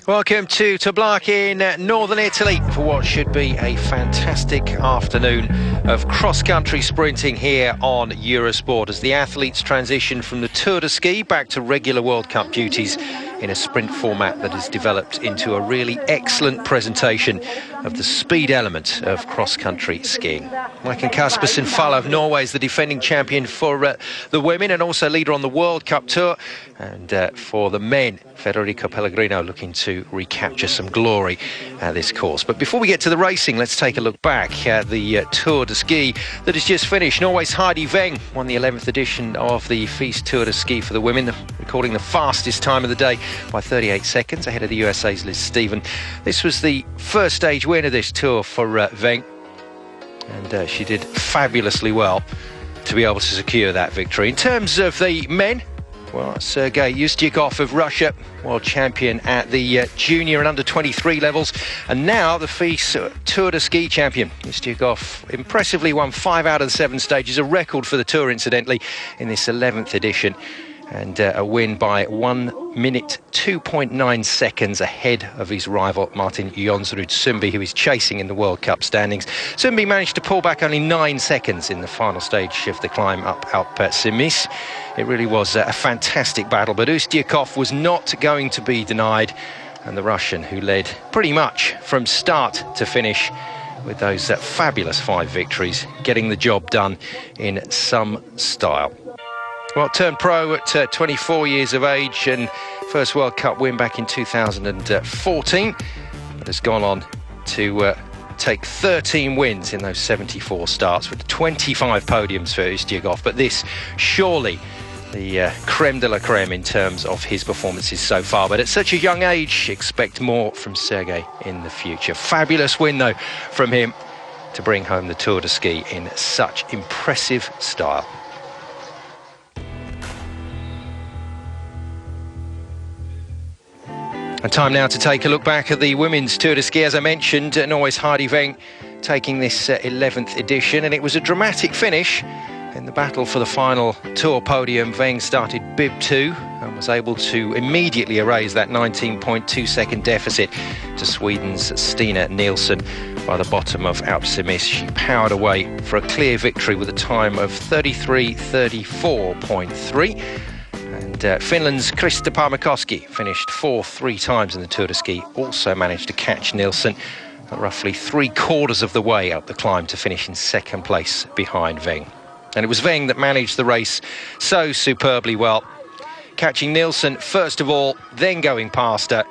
Welcome to Toblach in northern Italy for what should be a fantastic afternoon of cross-country sprinting here on Eurosport as the athletes transition from the Tour de Ski back to regular World Cup duties in a sprint format that has developed into a really excellent presentation of the speed element of cross-country skiing. Maiken Kaspersen of Norway is the defending champion for the women and also leader on the World Cup Tour. And for the men, Federico Pellegrino looking to recapture some glory at this course. But before we get to the racing, let's take a look back at the Tour de Ski that has just finished. Norway's Heidi Weng won the 11th edition of the FIS Tour de Ski for the women, recording the fastest time of the day by 38 seconds ahead of the USA's Liz Steven. This was the first stage win of this tour for Weng, and she did fabulously well to be able to secure that victory. In terms of the men, well, Sergei Ustyakov of Russia, world champion at the junior and under 23 levels, and now the FIS Tour de Ski champion. Ustyakov impressively won 5 out of the 7 stages, a record for the tour incidentally in this 11th edition, and a win by 1 minute 2.9 seconds ahead of his rival Martin Jonsrud-Sundby, who is chasing in the World Cup standings. Sundby managed to pull back only 9 seconds in the final stage of the climb up Alpe Simis. It really was a fantastic battle, but Ustyakov was not going to be denied, and the Russian, who led pretty much from start to finish with those fabulous 5 victories, getting the job done in some style. Well, turned pro at 24 years of age and first World Cup win back in 2014, but has gone on to take 13 wins in those 74 starts with 25 podiums for Ustyakov. But this surely the creme de la creme in terms of his performances so far. But at such a young age, expect more from Sergei in the future. Fabulous win, though, from him to bring home the Tour de Ski in such impressive style. And time now to take a look back at the women's Tour de Ski. As I mentioned, Norway's Heidi Weng taking this 11th edition, and it was a dramatic finish in the battle for the final Tour podium. Weng started bib 2 and was able to immediately erase that 19.2 second deficit to Sweden's Stina Nilsson by the bottom of Alpe Simis. She powered away for a clear victory with a time of 33:34.3. And Finland's Krista Parmakoski finished 4th 3 times in the Tour de Ski, also managed to catch Nilsson at roughly 3/4 of the way up the climb to finish in 2nd place behind Weng. And it was Weng that managed the race so superbly well, catching Nilsson first of all, then going past her.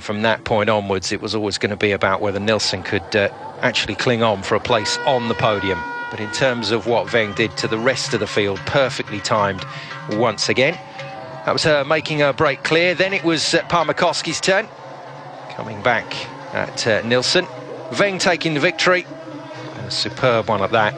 From that point onwards, it was always going to be about whether Nilsson could actually cling on for a place on the podium. But in terms of what Weng did to the rest of the field, perfectly timed once again. That was her making her break clear. Then it was Parmakoski's turn, coming back at Nilsson. Weng taking the victory, and a superb one at that.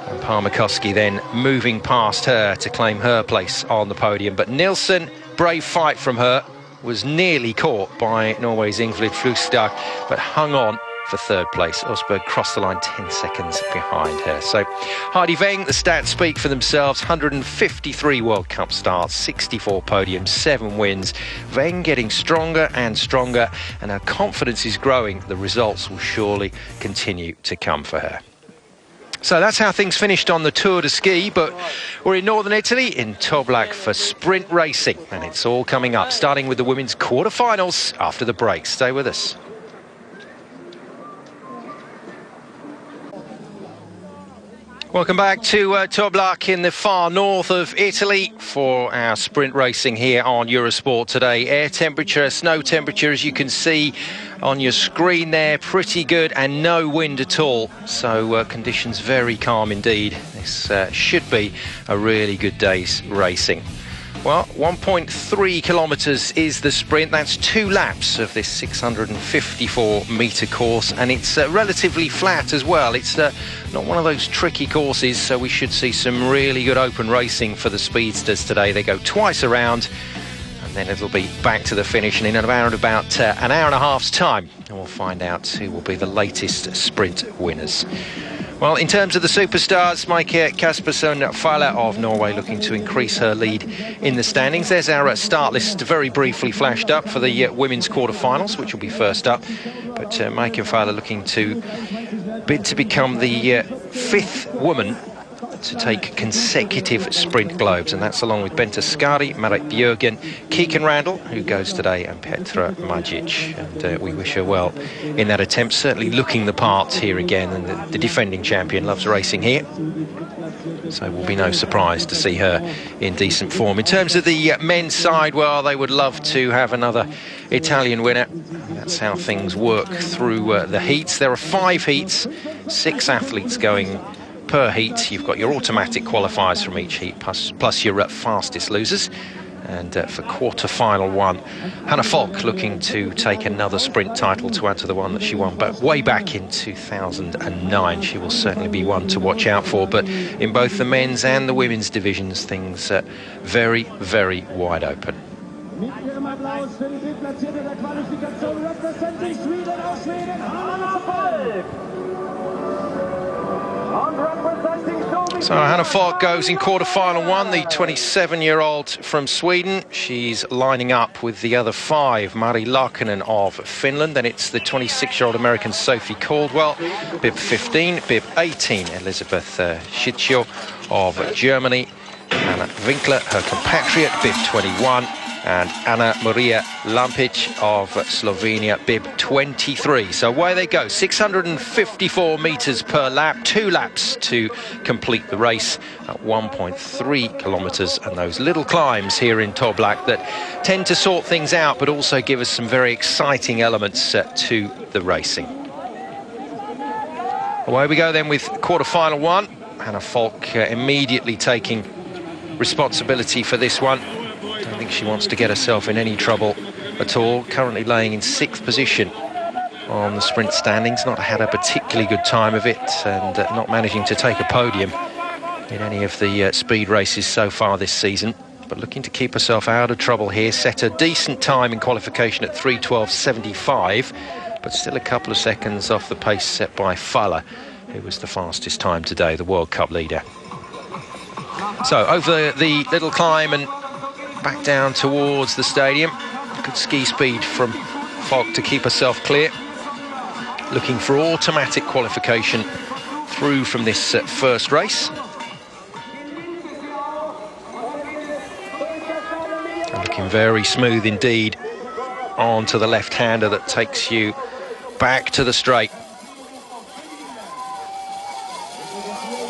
And Parmakoski then moving past her to claim her place on the podium. But Nilsson, brave fight from her, was nearly caught by Norway's Ingvild Flugstad, but hung on for 3rd place. Osberg crossed the line 10 seconds behind her. So Heidi Weng, the stats speak for themselves. 153 World Cup starts, 64 podiums, 7 wins. Weng getting stronger and stronger, and her confidence is growing. The results will surely continue to come for her. So that's how things finished on the Tour de Ski, but we're in northern Italy, in Toblach, for sprint racing, and it's all coming up, starting with the women's quarterfinals after the break. Stay with us. Welcome back to Toblach in the far north of Italy for our sprint racing here on Eurosport today. Air temperature, snow temperature, as you can see on your screen there, pretty good, and no wind at all. So conditions very calm indeed. This should be a really good day's racing. Well, 1.3 kilometres is the sprint. That's 2 laps of this 654-metre course, and it's relatively flat as well. It's not one of those tricky courses, so we should see some really good open racing for the speedsters today. They go twice around, and then it'll be back to the finish, and in around about an hour and a half's time, and we'll find out who will be the latest sprint winners. Well, in terms of the superstars, Maike Kaspersen Feiler of Norway looking to increase her lead in the standings. There's our start list very briefly flashed up for the women's quarterfinals, which will be first up. But Maike Feiler looking to bid to become the fifth woman to take consecutive sprint globes, and that's along with Bente Skari, Marek Björgen, Keegan Randall, who goes today, and Petra Majic. And we wish her well in that attempt, certainly looking the part here again, and the defending champion loves racing here, so it will be no surprise to see her in decent form. In terms of the men's side, well, they would love to have another Italian winner. That's how things work through the heats. There are 5 heats, 6 athletes going per heat. You've got your automatic qualifiers from each heat, plus your fastest losers. And for quarter-final 1, Hannah Falk looking to take another sprint title to add to the one that she won but way back in 2009. She will certainly be one to watch out for. But in both the men's and the women's divisions, things very, very wide open. So Hannah Falk goes in quarter-final 1, the 27-year-old from Sweden. She's lining up with the other 5, Mari Laakkonen of Finland. Then it's the 26-year-old American Sophie Caldwell, bib 15, bib 18, Elizabeth Schitschio of Germany. Anna Winkler, her compatriot, bib 21. And Anna Maria Lampic of Slovenia, bib 23. So away they go, 654 metres per lap, 2 laps to complete the race at 1.3 kilometres. And those little climbs here in Toblach that tend to sort things out, but also give us some very exciting elements to the racing. Away we go then with quarter-final 1. Hannah Falk immediately taking responsibility for this one. I don't think she wants to get herself in any trouble at all. Currently laying in 6th position on the sprint standings. Not had a particularly good time of it, and not managing to take a podium in any of the speed races so far this season. But looking to keep herself out of trouble here. Set a decent time in qualification at 3:12.75, but still a couple of seconds off the pace set by Feiler, who was the fastest time today, the World Cup leader. So over the little climb and back down towards the stadium. Good ski speed from Falk to keep herself clear. Looking for automatic qualification through from this first race. And looking very smooth indeed onto the left-hander that takes you back to the straight.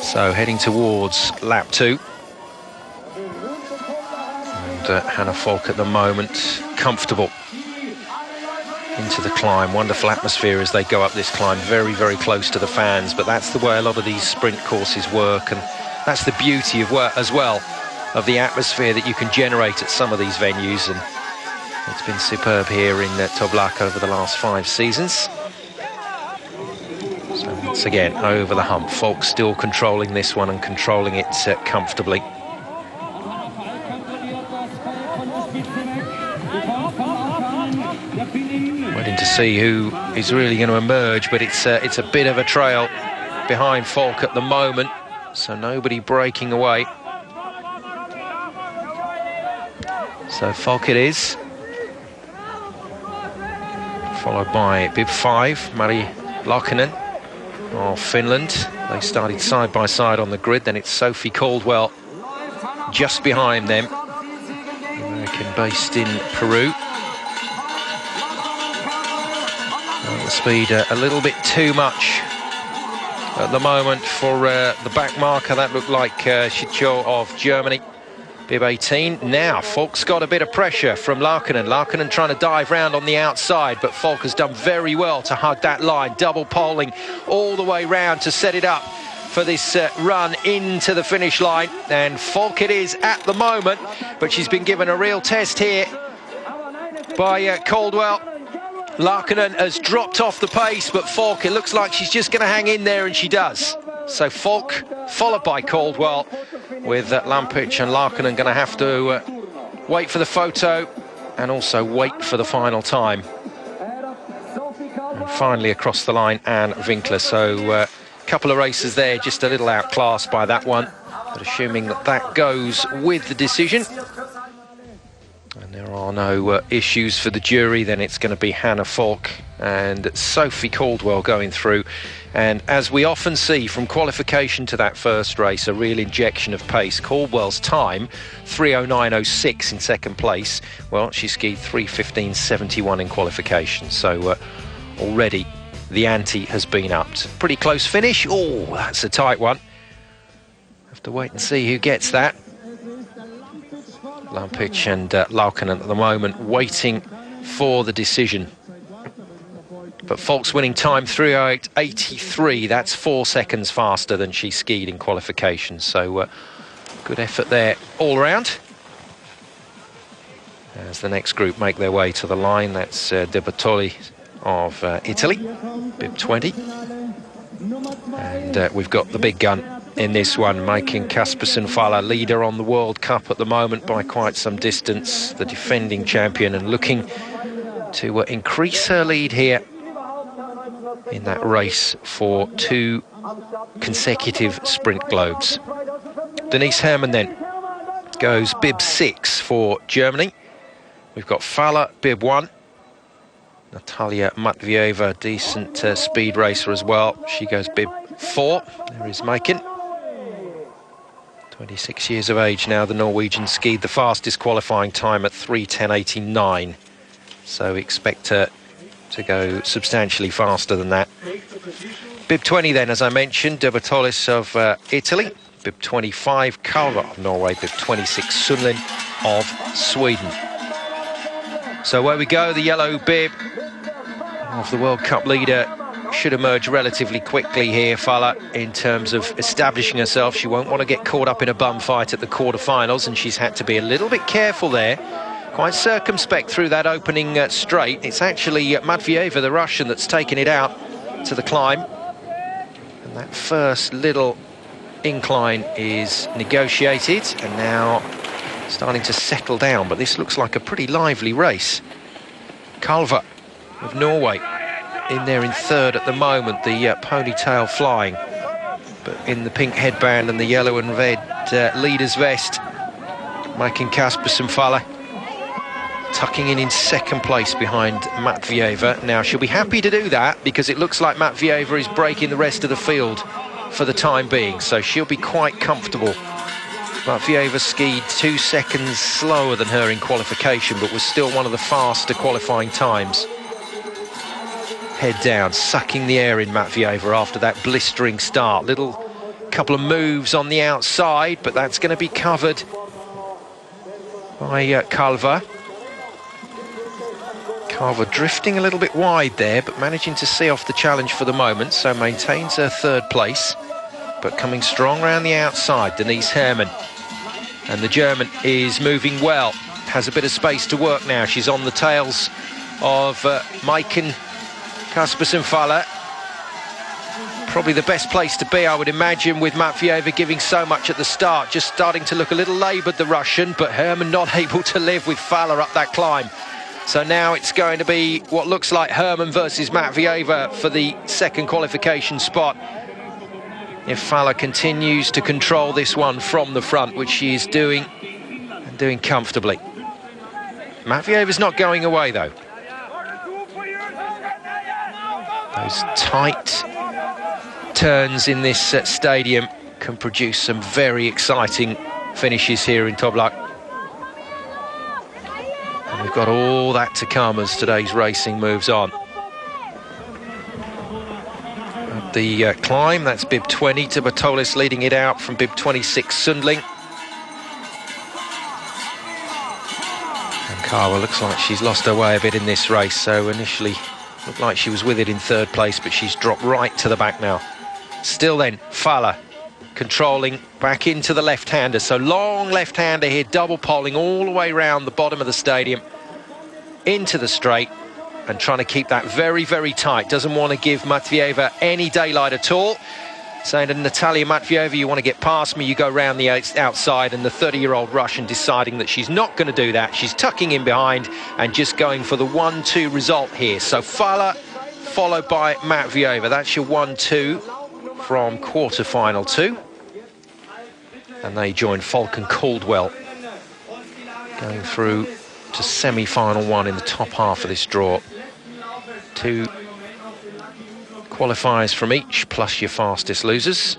So heading towards lap 2. Hannah Falk at the moment comfortable into the climb. Wonderful atmosphere as they go up this climb, very, very close to the fans. But that's the way a lot of these sprint courses work, and that's the beauty of as well of the atmosphere that you can generate at some of these venues. And it's been superb here in Toblach over the last 5 seasons. So once again over the hump. Falk still controlling this one and controlling it comfortably. Waiting to see who is really going to emerge, but it's a bit of a trail behind Falk at the moment, so nobody breaking away. So Falk it is, followed by bib 5, Mari Laakkonen of Finland. They started side by side on the grid. Then it's Sophie Caldwell just behind them, American based in Peru. The speed a little bit too much at the moment for the back marker. That looked like Schitschio of Germany, bib 18. Now Falk's got a bit of pressure from Laakkonen. Laakkonen trying to dive round on the outside, but Falk has done very well to hug that line, double poling all the way round to set it up for this run into the finish line. And Falk it is at the moment, but she's been given a real test here by Caldwell. Laakkonen has dropped off the pace, but Falk, it looks like she's just going to hang in there, and she does. So Falk, followed by Caldwell, with Lampic and Laakkonen going to have to wait for the photo and also wait for the final time. And finally across the line, Anne Winkler. So Couple of races there, just a little outclassed by that one. But assuming that that goes with the decision, and there are no issues for the jury, then it's going to be Hannah Falk and Sophie Caldwell going through. And as we often see from qualification to that first race, a real injection of pace. Caldwell's time, 3:09.06 in second place. Well, she skied 3:15.71 in qualification. So already the ante has been upped. Pretty close finish. Oh, that's a tight one. Have to wait and see who gets that. Lampic and Laukkanen at the moment waiting for the decision. But Falk's winning time 3:08.83. That's 4 seconds faster than she skied in qualification. So good effort there all round. As the next group make their way to the line, that's De Bartoli of Italy, bib 20. And we've got the big gun in this one, making Kaspersen Falla leader on the World Cup at the moment by quite some distance, the defending champion, and looking to increase her lead here in that race for 2 consecutive sprint globes. Denise Herrmann then goes bib 6 for Germany. We've got Falla, bib 1. Natalia Matvieva, decent speed racer as well. She goes bib 4. There is Maiken. 26 years of age now, the Norwegian skied the fastest qualifying time at 3:10.89. So expect her to go substantially faster than that. Bib 20 then, as I mentioned, De Bartolis of Italy. Bib 25, Kalva of Norway. Bib 26, Sundlin of Sweden. So where we go, the yellow bib of the World Cup leader should emerge relatively quickly here, Falla, in terms of establishing herself. She won't want to get caught up in a bum fight at the quarterfinals, and she's had to be a little bit careful there. Quite circumspect through that opening straight. It's actually Matvieva, the Russian, that's taken it out to the climb. And that first little incline is negotiated and now starting to settle down. But this looks like a pretty lively race. Kalva of Norway in there in third at the moment, the ponytail flying. But in the pink headband and the yellow and red leader's vest, making Kaspersen Falla tucking in second place behind Matvieva. Now, she'll be happy to do that because it looks like Matvieva is breaking the rest of the field for the time being, so she'll be quite comfortable. Matvieva skied 2 seconds slower than her in qualification, but was still one of the faster qualifying times. Head down, sucking the air in Matvieva after that blistering start. Little couple of moves on the outside, but that's going to be covered by Kalva. Kalva drifting a little bit wide there, but managing to see off the challenge for the moment, so maintains her third place, but coming strong around the outside, Denise Herrmann. And the German is moving well, has a bit of space to work now. She's on the tails of Maiken, Kaspersen Falla. Probably the best place to be, I would imagine, with Matvieva giving so much at the start. Just starting to look a little laboured, the Russian, but Herrmann not able to live with Falla up that climb. So now it's going to be what looks like Herrmann versus Matvieva for the second qualification spot. If Falla continues to control this one from the front, which she is doing, and doing comfortably. Matvieva's not going away, though. Those tight turns in this stadium can produce some very exciting finishes here in Toblach. And we've got all that to come as today's racing moves on. At the climb, that's bib 20, to Bartolis leading it out from bib 26, Sundling. And Carver looks like she's lost her way a bit in this race, so initially looked like she was with it in third place, but she's dropped right to the back now. Still then, Falla controlling back into the left-hander. So long left-hander here, double poling all the way around the bottom of the stadium into the straight and trying to keep that very, very tight. Doesn't want to give Matvieva any daylight at all. Saying to Natalia Matvieva, you want to get past me, you go round the outside, and the 30-year-old Russian deciding that she's not going to do that. She's tucking in behind and just going for the 1-2 result here. So Falla followed by Matvieva. That's your 1-2 from quarter-final 2. And they join Falcon Caldwell going through to semi-final 1 in the top half of this draw. 2 qualifiers from each, plus your fastest losers,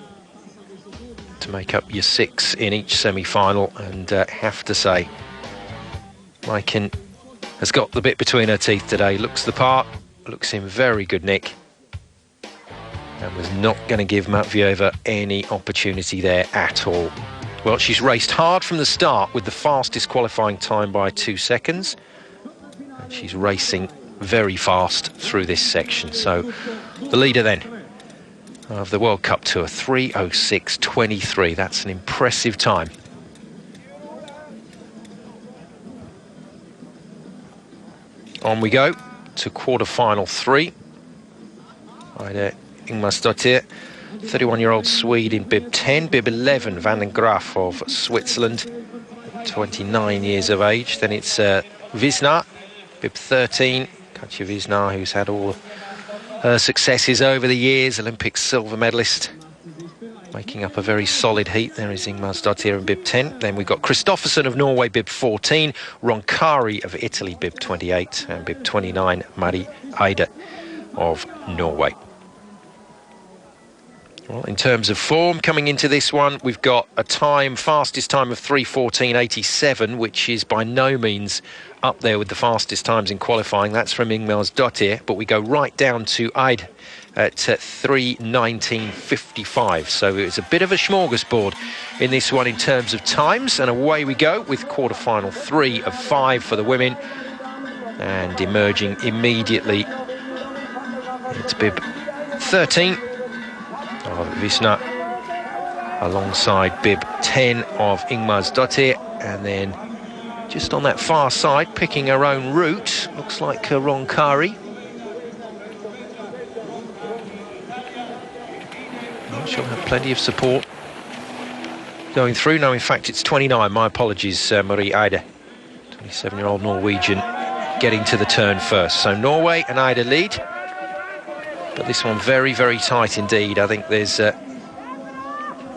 to make up your 6 in each semi-final. And have to say, Maiken has got the bit between her teeth today. Looks the part, looks in very good nick, and was not going to give Matvieva any opportunity there at all. Well, she's raced hard from the start with the fastest qualifying time by 2 seconds. And she's racing very fast through this section. So the leader then of the World Cup Tour, 3:06.23. That's an impressive time. On we go to quarter-final 3. Right, Ingmarsdottir, 31-year-old Swede in bib 10, bib 11, Van den Graaf of Switzerland, 29 years of age. Then it's Wisnar, bib 13, Katja Wisnar, who's had all her successes over the years, Olympic silver medalist, making up a very solid heat. There is Ingmarsdottir in bib 10. Then we've got Kristoffersen of Norway, bib 14, Roncari of Italy, bib 28, and bib 29, Mari Eide of Norway. Well, in terms of form, coming into this one, we've got a fastest time of 3:14.87, which is by no means up there with the fastest times in qualifying. That's from Ingmarsdottir, but we go right down to Eide at 3:19.55. So it's a bit of a smorgasbord in this one in terms of times. And away we go with quarter-final 3 of 5 for the women. And emerging immediately, it's bib 13. Of Wisnar, alongside bib 10 of Ingmarsdottir, and then just on that far side, picking her own route, looks like Roncari. She'll have plenty of support going through. No, in fact, it's 29. My apologies, Mari Eide, 27-year-old Norwegian, getting to the turn first. So Norway and Eide lead. But this one very, very tight indeed. I think there's a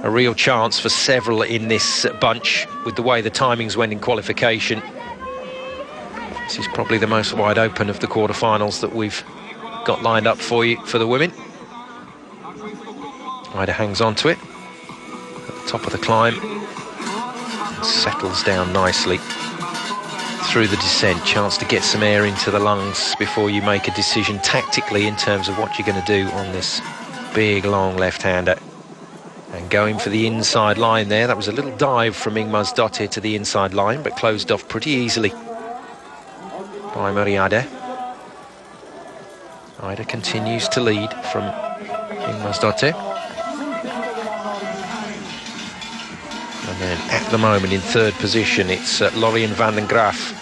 real chance for several in this bunch with the way the timings went in qualification. This is probably the most wide open of the quarterfinals that we've got lined up for you for the women. Eide hangs on to it at the top of the climb and settles down nicely through the descent. Chance to get some air into the lungs before you make a decision tactically in terms of what you're going to do on this big, long left-hander. And going for the inside line there. That was a little dive from Ingmarsdottir to the inside line, but closed off pretty easily by Mari Eide. Eide continues to lead from Ingmarsdottir. And then at the moment in third position, it's Lorien Van den Graaf,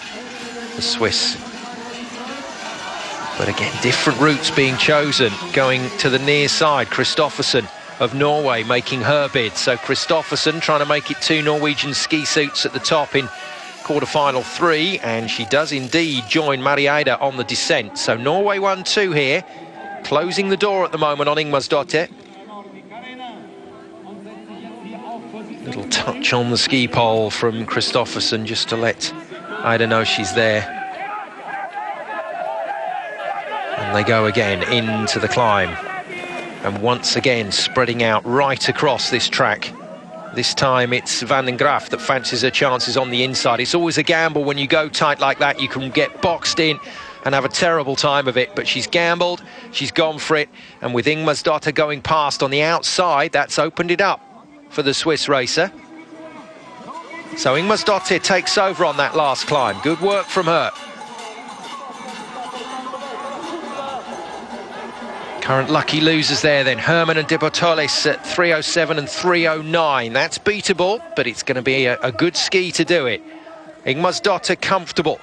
the Swiss. But again, different routes being chosen. Going to the near side, Kristoffersen of Norway making her bid. So Kristoffersen trying to make it 2 Norwegian ski suits at the top in quarter-final 3, and she does indeed join Mari Eide on the descent. So Norway 1-2 here, closing the door at the moment on Ingmarsdottir. Little touch on the ski pole from Kristoffersen just to let Eide know she's there. And they go again into the climb. And once again spreading out right across this track. This time it's Van den Graaf that fancies her chances on the inside. It's always a gamble when you go tight like that. You can get boxed in and have a terrible time of it. But she's gambled, she's gone for it. And with Ingmarsdottir going past on the outside, that's opened it up for the Swiss racer. So Ingmarsdottir takes over on that last climb. Good work from her. Current lucky losers there then, Herman and De Bortolis at 3:07 and 3:09. That's beatable, but it's going to be a good ski to do it. Ingmarsdottir comfortable.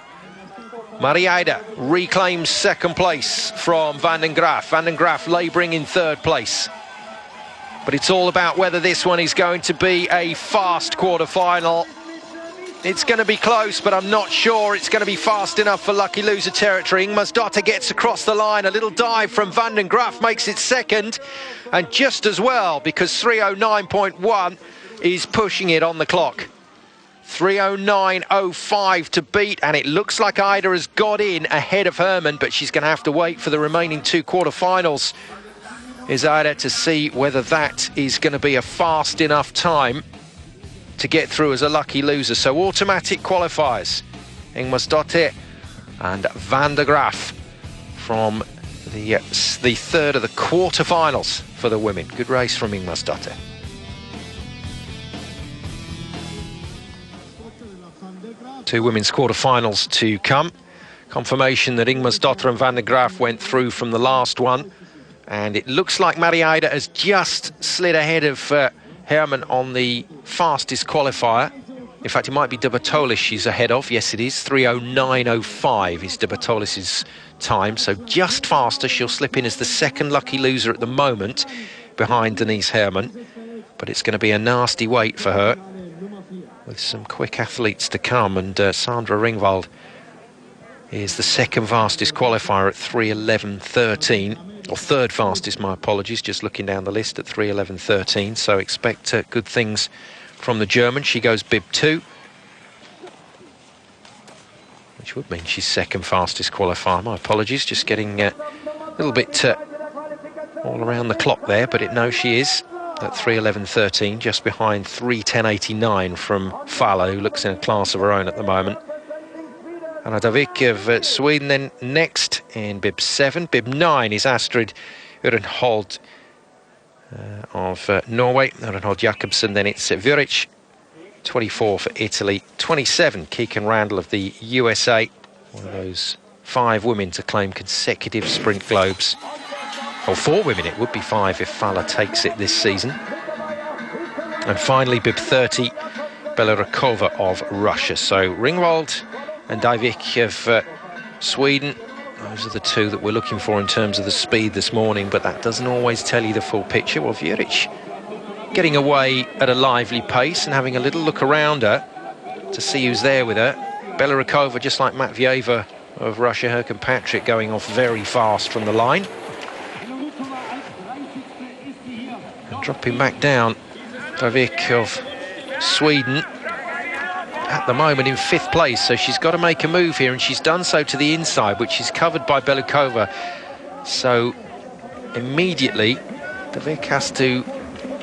Mari Eide reclaims second place from Van den Graaf. Van den Graaf labouring in third place. But it's all about whether this one is going to be a fast quarter-final. It's going to be close, but I'm not sure it's going to be fast enough for lucky loser territory. Ingmarsdottir gets across the line. A little dive from Van den Graaf makes it second. And just as well, because 3:09.1 is pushing it on the clock. 3:09.05 to beat, and it looks like Ida has got in ahead of Herman, but she's going to have to wait for the remaining two quarterfinals, is Ida, to see whether that is going to be a fast enough time to get through as a lucky loser. So automatic qualifiers, Ingmarsdottir and Van der Graaf from the third of the quarterfinals for the women. Good race from Ingmarsdottir. Two women's quarterfinals to come. Confirmation that Ingmarsdottir and Van der Graaf went through from the last one, and it looks like Maria has just slid ahead of Herman on the fastest qualifier. In fact, it might be De Bertolis she's ahead of. Yes, it is. 3:09.05 is De Bertolis' time, so just faster. She'll slip in as the second lucky loser at the moment, behind Denise Herman. But it's going to be a nasty wait for her, with some quick athletes to come. And Sandra Ringwald is the second fastest qualifier at 3:11.13. Or third fastest, my apologies, just looking down the list at 3:11.13. So expect good things from the German. She goes bib 2, which would mean she's second fastest qualifier. My apologies, just getting a little bit all around the clock there, but no, she is at 3:11.13, just behind 3:10.89 from Fala, who looks in a class of her own at the moment. Anna Davik of Sweden then next in bib 7. Bib 9 is Astrid Urenhold of Norway. Urenhold Jakobsen, then it's Vuric. 24 for Italy. 27, Keegan Randall of the USA. One of those 5 women to claim consecutive sprint globes. Or 4 women, it would be 5 if Fala takes it this season. And finally, bib 30, Belorukova of Russia. So Ringwald and Davik of Sweden, those are the two that we're looking for in terms of the speed this morning, but that doesn't always tell you the full picture. Well, Vuric getting away at a lively pace and having a little look around her to see who's there with her. Belorukova, just like Matvieva of Russia, her compatriot, going off very fast from the line. And dropping back down, Davik of Sweden, at the moment in 5th place, so she's got to make a move here, and she's done so to the inside, which is covered by Belukova. So immediately Davik has to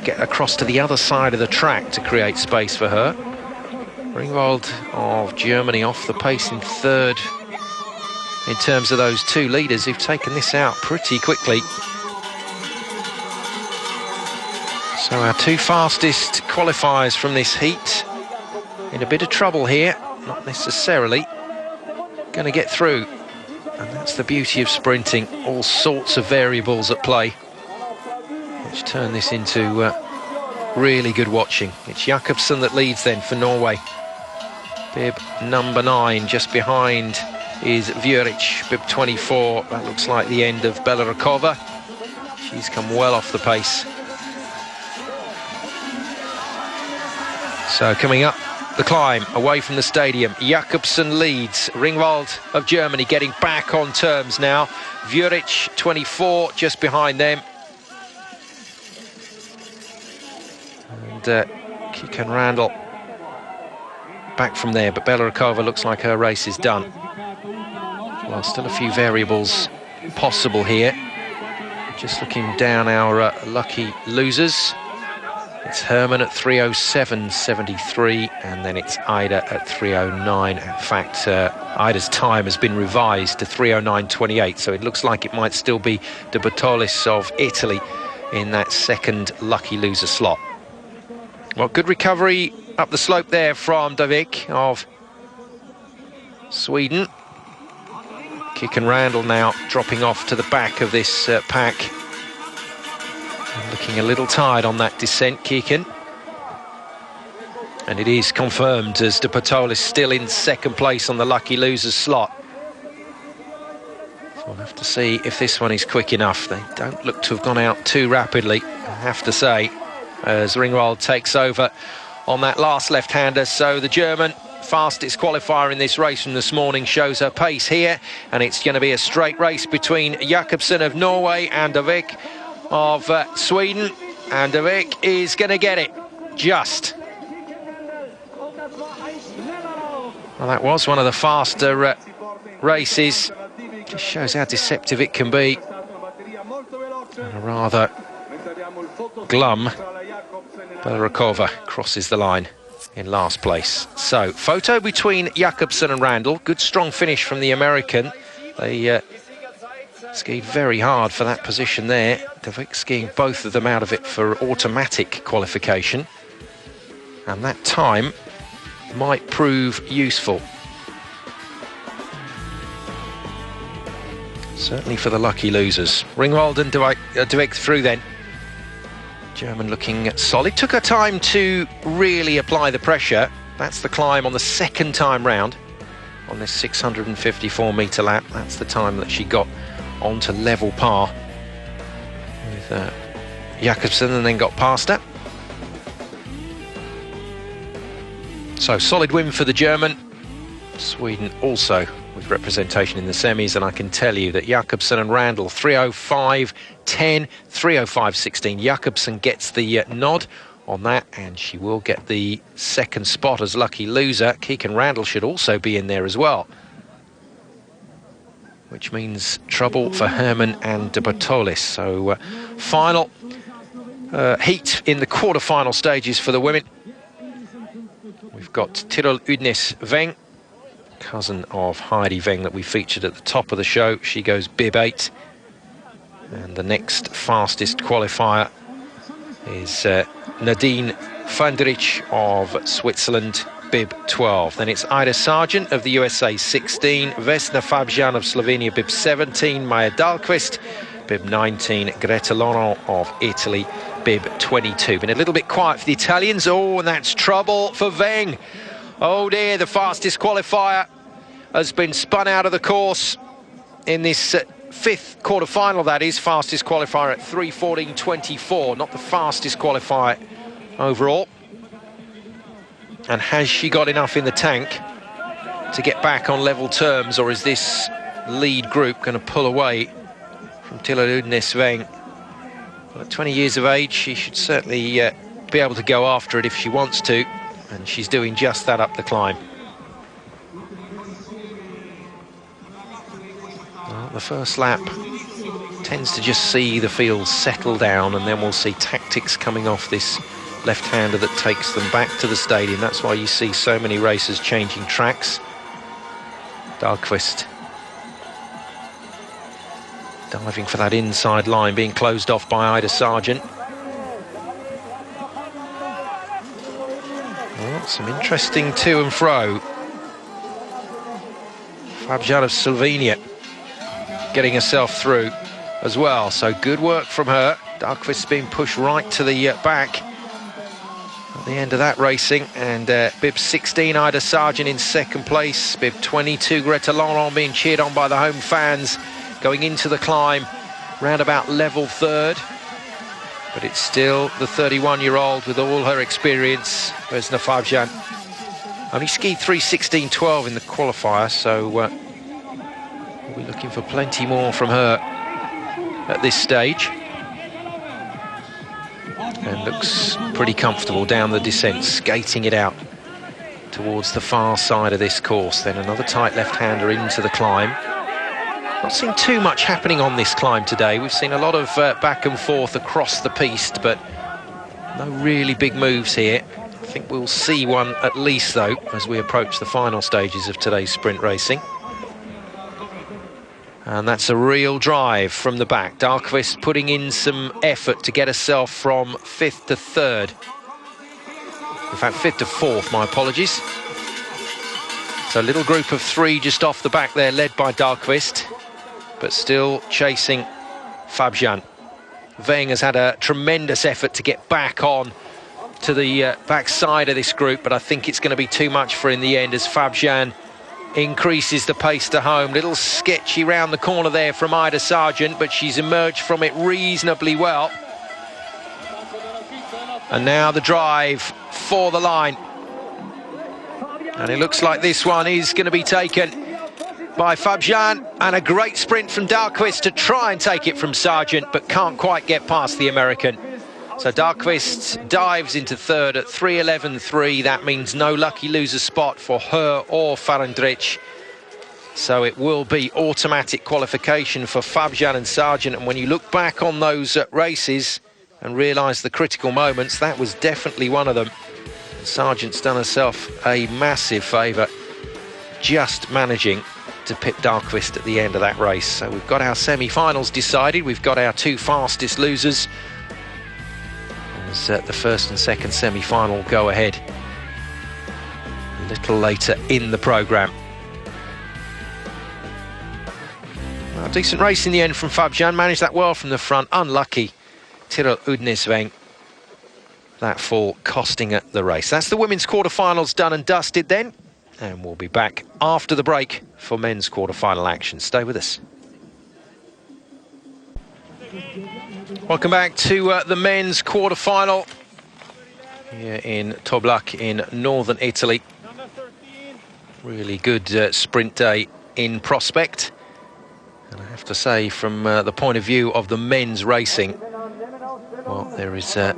get across to the other side of the track to create space for her. Ringwald of Germany off the pace in 3rd in terms of those two leaders who've taken this out pretty quickly. So our 2 fastest qualifiers from this heat in a bit of trouble here, not necessarily going to get through. And that's the beauty of sprinting, all sorts of variables at play, which turn this into really good watching. It's Jakobsen that leads then for Norway. Bib number 9, just behind is Vuric, bib 24. That looks like the end of Belorukova. She's come well off the pace. So coming up the climb away from the stadium, Jakobsen leads. Ringwald of Germany getting back on terms now. Vuric 24 just behind them. And Keegan Randall back from there, but Belorukova looks like her race is done. Well, still a few variables possible here. Just looking down our lucky losers. It's Herman at 3:07.73, and then it's Ida at 3:09. In fact, Ida's time has been revised to 3:09.28, so it looks like it might still be De Bertolis of Italy in that second lucky loser slot. Well, good recovery up the slope there from Davik of Sweden. Keegan Randall now dropping off to the back of this pack. Looking a little tired on that descent, Keegan. And it is confirmed as De Bertolis still in 2nd place on the lucky losers slot. So we'll have to see if this one is quick enough. They don't look to have gone out too rapidly, I have to say, as Ringwald takes over on that last left-hander. So the German fastest qualifier in this race from this morning, shows her pace here, and it's going to be a straight race between Jakobsen of Norway and De Vik of Sweden, and De Vik is going to get it just. Well, that was one of the faster races. Just shows how deceptive it can be. And a rather glum Belarikova crosses the line in last place. So, photo between Jakobsen and Randall. Good strong finish from the American. They skied very hard for that position there. De Vik skiing both of them out of it for automatic qualification. And that time might prove useful. Certainly for the lucky losers. Ringwald and De Vik through then. German looking solid. Took her time to really apply the pressure. That's the climb on the second time round on this 654-metre lap. That's the time that she got onto level par with Jakobsen and then got past her. So solid win for the German. Sweden also with representation in the semis, and I can tell you that Jakobsen and Randall 3:05.10, 3:05.16. Jakobsen gets the nod on that, and she will get the second spot as lucky loser. Keegan Randall should also be in there as well, which means trouble for Herman and de Bertolis. So final heat in the quarter-final stages for the women. We've got Tirol Udnes Weng, cousin of Heidi Weng that we featured at the top of the show. She goes bib 8. And the next fastest qualifier is Nadine van der Rich of Switzerland, bib 12. Then it's Ida Sargent of the USA, 16. Vesna Fabjan of Slovenia, bib 17. Maya Dahlqvist, bib 19. Greta Laurent of Italy, bib 22. Been a little bit quiet for the Italians. Oh, and that's trouble for Weng. Oh dear, the fastest qualifier has been spun out of the course in this fifth quarter-final, that is. Fastest qualifier at 3:14.24, not the fastest qualifier overall. And has she got enough in the tank to get back on level terms, or is this lead group going to pull away from Tirol Udnes Weng? Well, at 20 years of age, she should certainly be able to go after it if she wants to, and she's doing just that up the climb. Well, the first lap tends to just see the field settle down, and then we'll see tactics coming off this left-hander that takes them back to the stadium. That's why you see so many racers changing tracks. Dahlqvist diving for that inside line, being closed off by Ida Sargent. Well, some interesting to and fro. Fabjan of Slovenia getting herself through as well, so good work from her. Dahlqvist being pushed right to the back at the end of that racing, and bib 16 Ida Sargent in second place, bib 22 Greta Laurent being cheered on by the home fans going into the climb round about level third, but it's still the 31-year-old with all her experience. Vesna Fabjan only skied 3:16.12 in the qualifier, so we'll be looking for plenty more from her at this stage. And looks pretty comfortable down the descent, skating it out towards the far side of this course. Then another tight left-hander into the climb. Not seen too much happening on this climb today. We've seen a lot of back and forth across the piste, but no really big moves here. I think we'll see one at least, though, as we approach the final stages of today's sprint racing. And that's a real drive from the back. Dahlqvist putting in some effort to get herself from 5th to 3rd. In fact, 5th to 4th, my apologies. So a little group of 3 just off the back there, led by Dahlqvist, but still chasing Fabjan. Weng has had a tremendous effort to get back on to the back side of this group, but I think it's going to be too much for her in the end as Fabjan increases the pace to home. Little sketchy round the corner there from Ida Sargent, but she's emerged from it reasonably well. And now the drive for the line. And it looks like this one is going to be taken by Fabian, and a great sprint from Dahlqvist to try and take it from Sargent, but can't quite get past the American. So Dahlqvist dives into third at 3:11.3. That means no lucky loser spot for her or Farandrich. So it will be automatic qualification for Fabian and Sargent. And when you look back on those races and realise the critical moments, that was definitely one of them. Sargent's done herself a massive favour, just managing to pip Dahlqvist at the end of that race. So we've got our semi-finals decided. We've got our two fastest losers. As the first and second semi-final go ahead a little later in the programme. Well, decent race in the end from Fabian. Managed that well from the front. Unlucky Tyrrell Udnesveng. That fall costing her the race. That's the women's quarterfinals done and dusted then. And we'll be back after the break for men's quarterfinal action. Stay with us. Welcome back to the men's quarterfinal here in Toblach in northern Italy. Really good sprint day in prospect. And I have to say, from the point of view of the men's racing, well, there is a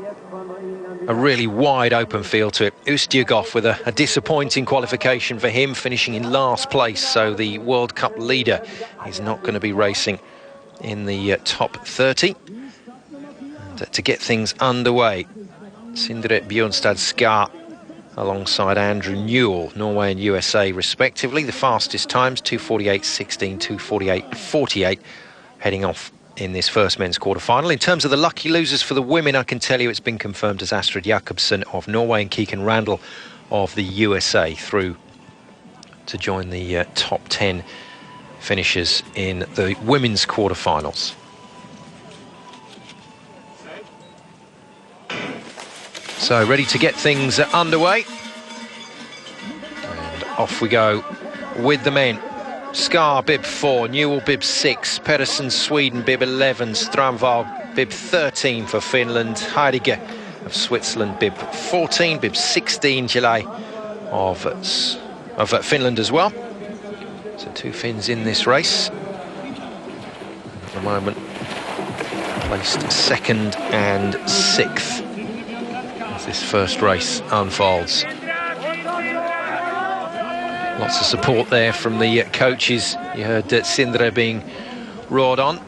really wide open field to it. Ustyugov with a disappointing qualification for him, finishing in last place. So the World Cup leader is not going to be racing in the top 30. And to get things underway, Sindre Bjørnstad Skar alongside Andrew Newell, Norway and USA respectively. The fastest times, 2:48.16, 2:48.48, heading off in this first men's quarterfinal. In terms of the lucky losers for the women, I can tell you it's been confirmed as Astrid Jakobsen of Norway and Kiken Randall of the USA through to join the top 10 finishers in the women's quarterfinals. So ready to get things underway. And off we go with the men. Skar bib 4, Newell bib 6, Pedersen Sweden bib 11, Strandvall bib 13 for Finland, Heidegger of Switzerland bib 14, bib 16 July of Finland as well. So two Finns in this race. At the moment placed second and sixth as this first race unfolds. Lots of support there from the coaches. You heard Sindre being roared on.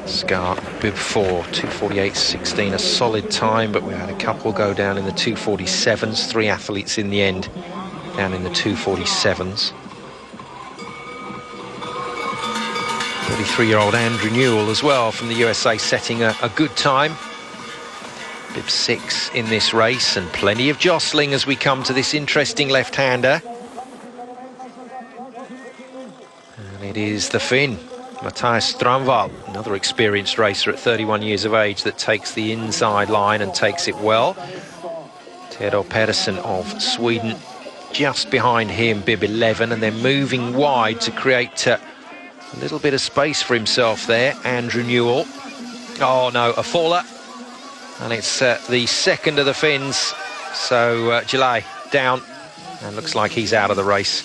Skar bib 4, 2:48.16, a solid time, but we had a couple go down in the 2:47s. 3 athletes in the end down in the 2:47s. 33-year-old Andrew Newell as well from the USA setting a good time. Bib 6 in this race, and plenty of jostling as we come to this interesting left-hander. And it is the Finn, Mathias Strandvall, another experienced racer at 31 years of age, that takes the inside line and takes it well. Theodor Pedersen of Sweden just behind him, bib 11, and then moving wide to create a little bit of space for himself there, Andrew Newell. Oh no, a faller. And it's the second of the Finns, so July down, and looks like he's out of the race.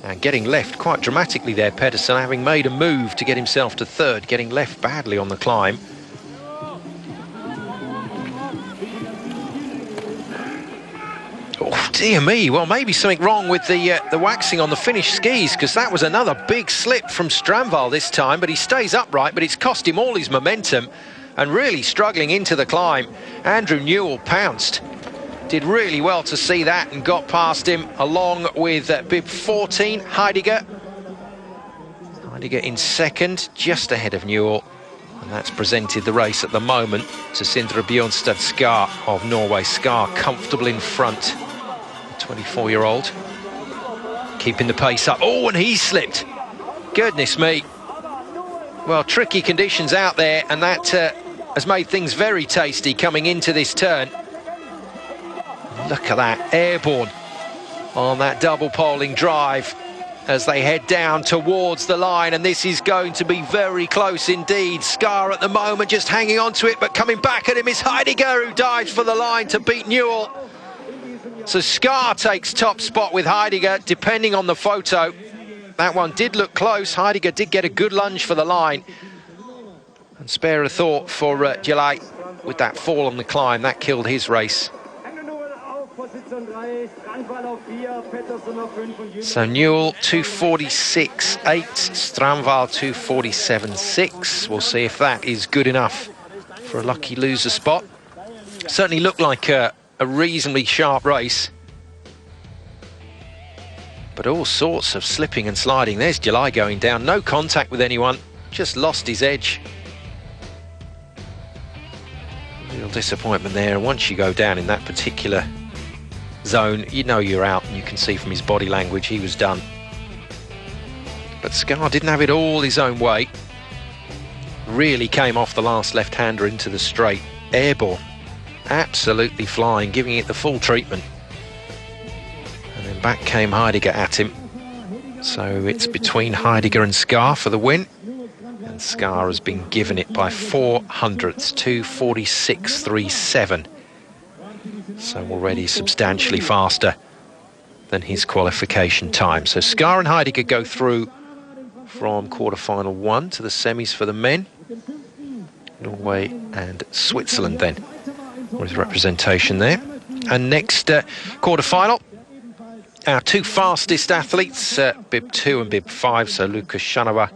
And getting left quite dramatically there, Pedersen, having made a move to get himself to third, getting left badly on the climb. Oh dear me, well maybe something wrong with the waxing on the finished skis, because that was another big slip from Strandvall this time, but he stays upright, but it's cost him all his momentum. And really struggling into the climb. Andrew Newell pounced. Did really well to see that and got past him, along with bib 14, Heidegger. Heidegger in second, just ahead of Newell. And that's presented the race at the moment to Sindre Bjørnstad Skar of Norway. Skar comfortable in front. The 24-year-old. Keeping the pace up. Oh, and he slipped. Goodness me. Well, tricky conditions out there, and that has made things very tasty coming into this turn. Look at that, airborne on that double poling drive. as they head down towards the line, and this is going to be very close indeed. Scar at the moment just hanging on to it, but coming back at him is Heidegger, who dives for the line to beat Newell. So Scar takes top spot with Heidegger, depending on the photo. That one did look close. Heidegger did get a good lunge for the line. And spare a thought for Gelay with that fall on the climb. That killed his race. So Newell 2:46.8, Strandval 2:47.6. We'll see if that is good enough for a lucky loser spot. Certainly looked like a reasonably sharp race, but all sorts of slipping and sliding. There's Gelay going down, no contact with anyone, just lost his edge. Real disappointment there. And once you go down in that particular zone, you know you're out, and you can see from his body language he was done. But Scar didn't have it all his own way. Really came off the last left-hander into the straight, airborne, absolutely flying, giving it the full treatment. And then back came Heidegger at him. So it's between Heidegger and Scar for the win. And Scar has been given it by 400ths, 2:46.37. So already substantially faster than his qualification time. So Scar and Heidegger go through from quarter-final 1 to the semis for the men. Norway and Switzerland then with representation there. And next quarter-final, our two fastest athletes, bib 2 and bib 5, so Lucas Chanava